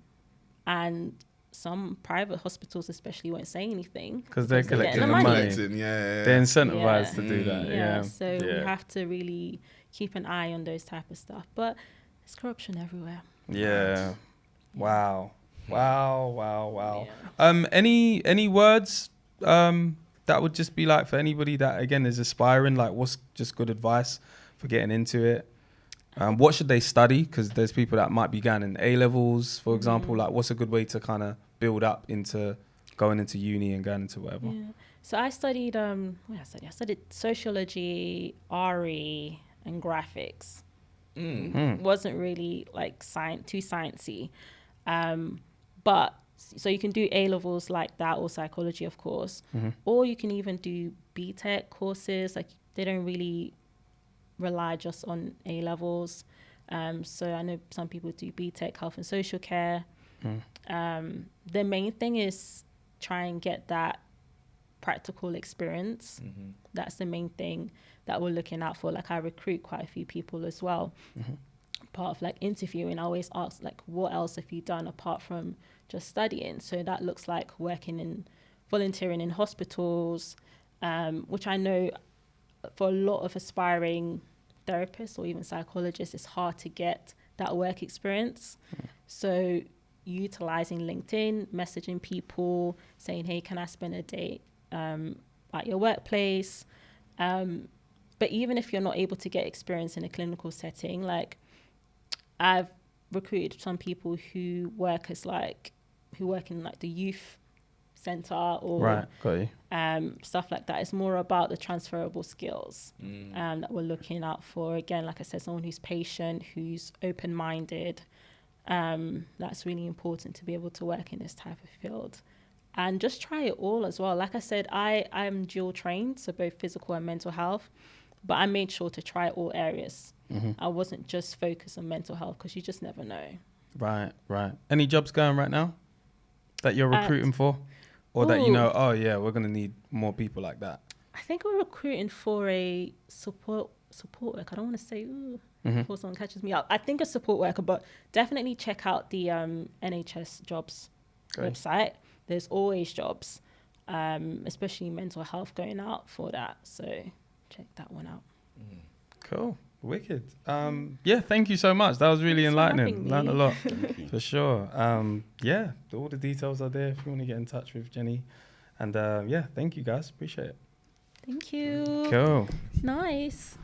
And some private hospitals especially won't say anything Because they're collecting the getting the money. money. Yeah. They're incentivized Yeah. to do that. Yeah. So we have to really keep an eye on those type of stuff. But there's corruption everywhere. Yeah. Wow. Yeah. Any words that would just be like for anybody that again is aspiring, like what's just good advice for getting into it? What should they study? Because there's people that might be going in A levels, for example. Like, what's a good way to kind of build up into going into uni and going into whatever? Yeah. So I studied I studied sociology, RE, and graphics. Wasn't really like too sciencey, but so you can do A levels like that, or psychology, of course, or you can even do BTech courses. Like, they don't really rely just on A levels. So I know some people do BTech, health and social care. The main thing is try and get that practical experience. That's the main thing that we're looking out for. Like, I recruit quite a few people as well. Part of like interviewing, I always ask like, what else have you done apart from just studying? So that looks like volunteering in hospitals, which I know for a lot of aspiring therapists or even psychologists, it's hard to get that work experience. So utilizing LinkedIn, messaging people, saying, hey, can I spend a day at your workplace? But even if you're not able to get experience in a clinical setting, like, I've recruited some people who work in like the youth center or Right, got you. Stuff like that. It's more about the transferable skills that we're looking out for. Again, like I said, someone who's patient, who's open-minded. That's really important to be able to work in this type of field. And just try it all as well. Like I said, I'm dual trained, so both physical and mental health, but I made sure to try all areas. I wasn't just focused on mental health, because you just never know. Right. Any jobs going right now that you're recruiting for? Or that we're going to need more people like that? I think we're recruiting for a support worker. I don't want to say, before someone catches me up. I think a support worker, but definitely check out the NHS jobs website. There's always jobs, especially mental health, going out for that. So check that one out. Cool. Wicked. Thank you so much. That was really enlightening. Learned a lot, for sure. All the details are there if you want to get in touch with Jenny. And thank you guys. Appreciate it. Thank you. Cool. Nice.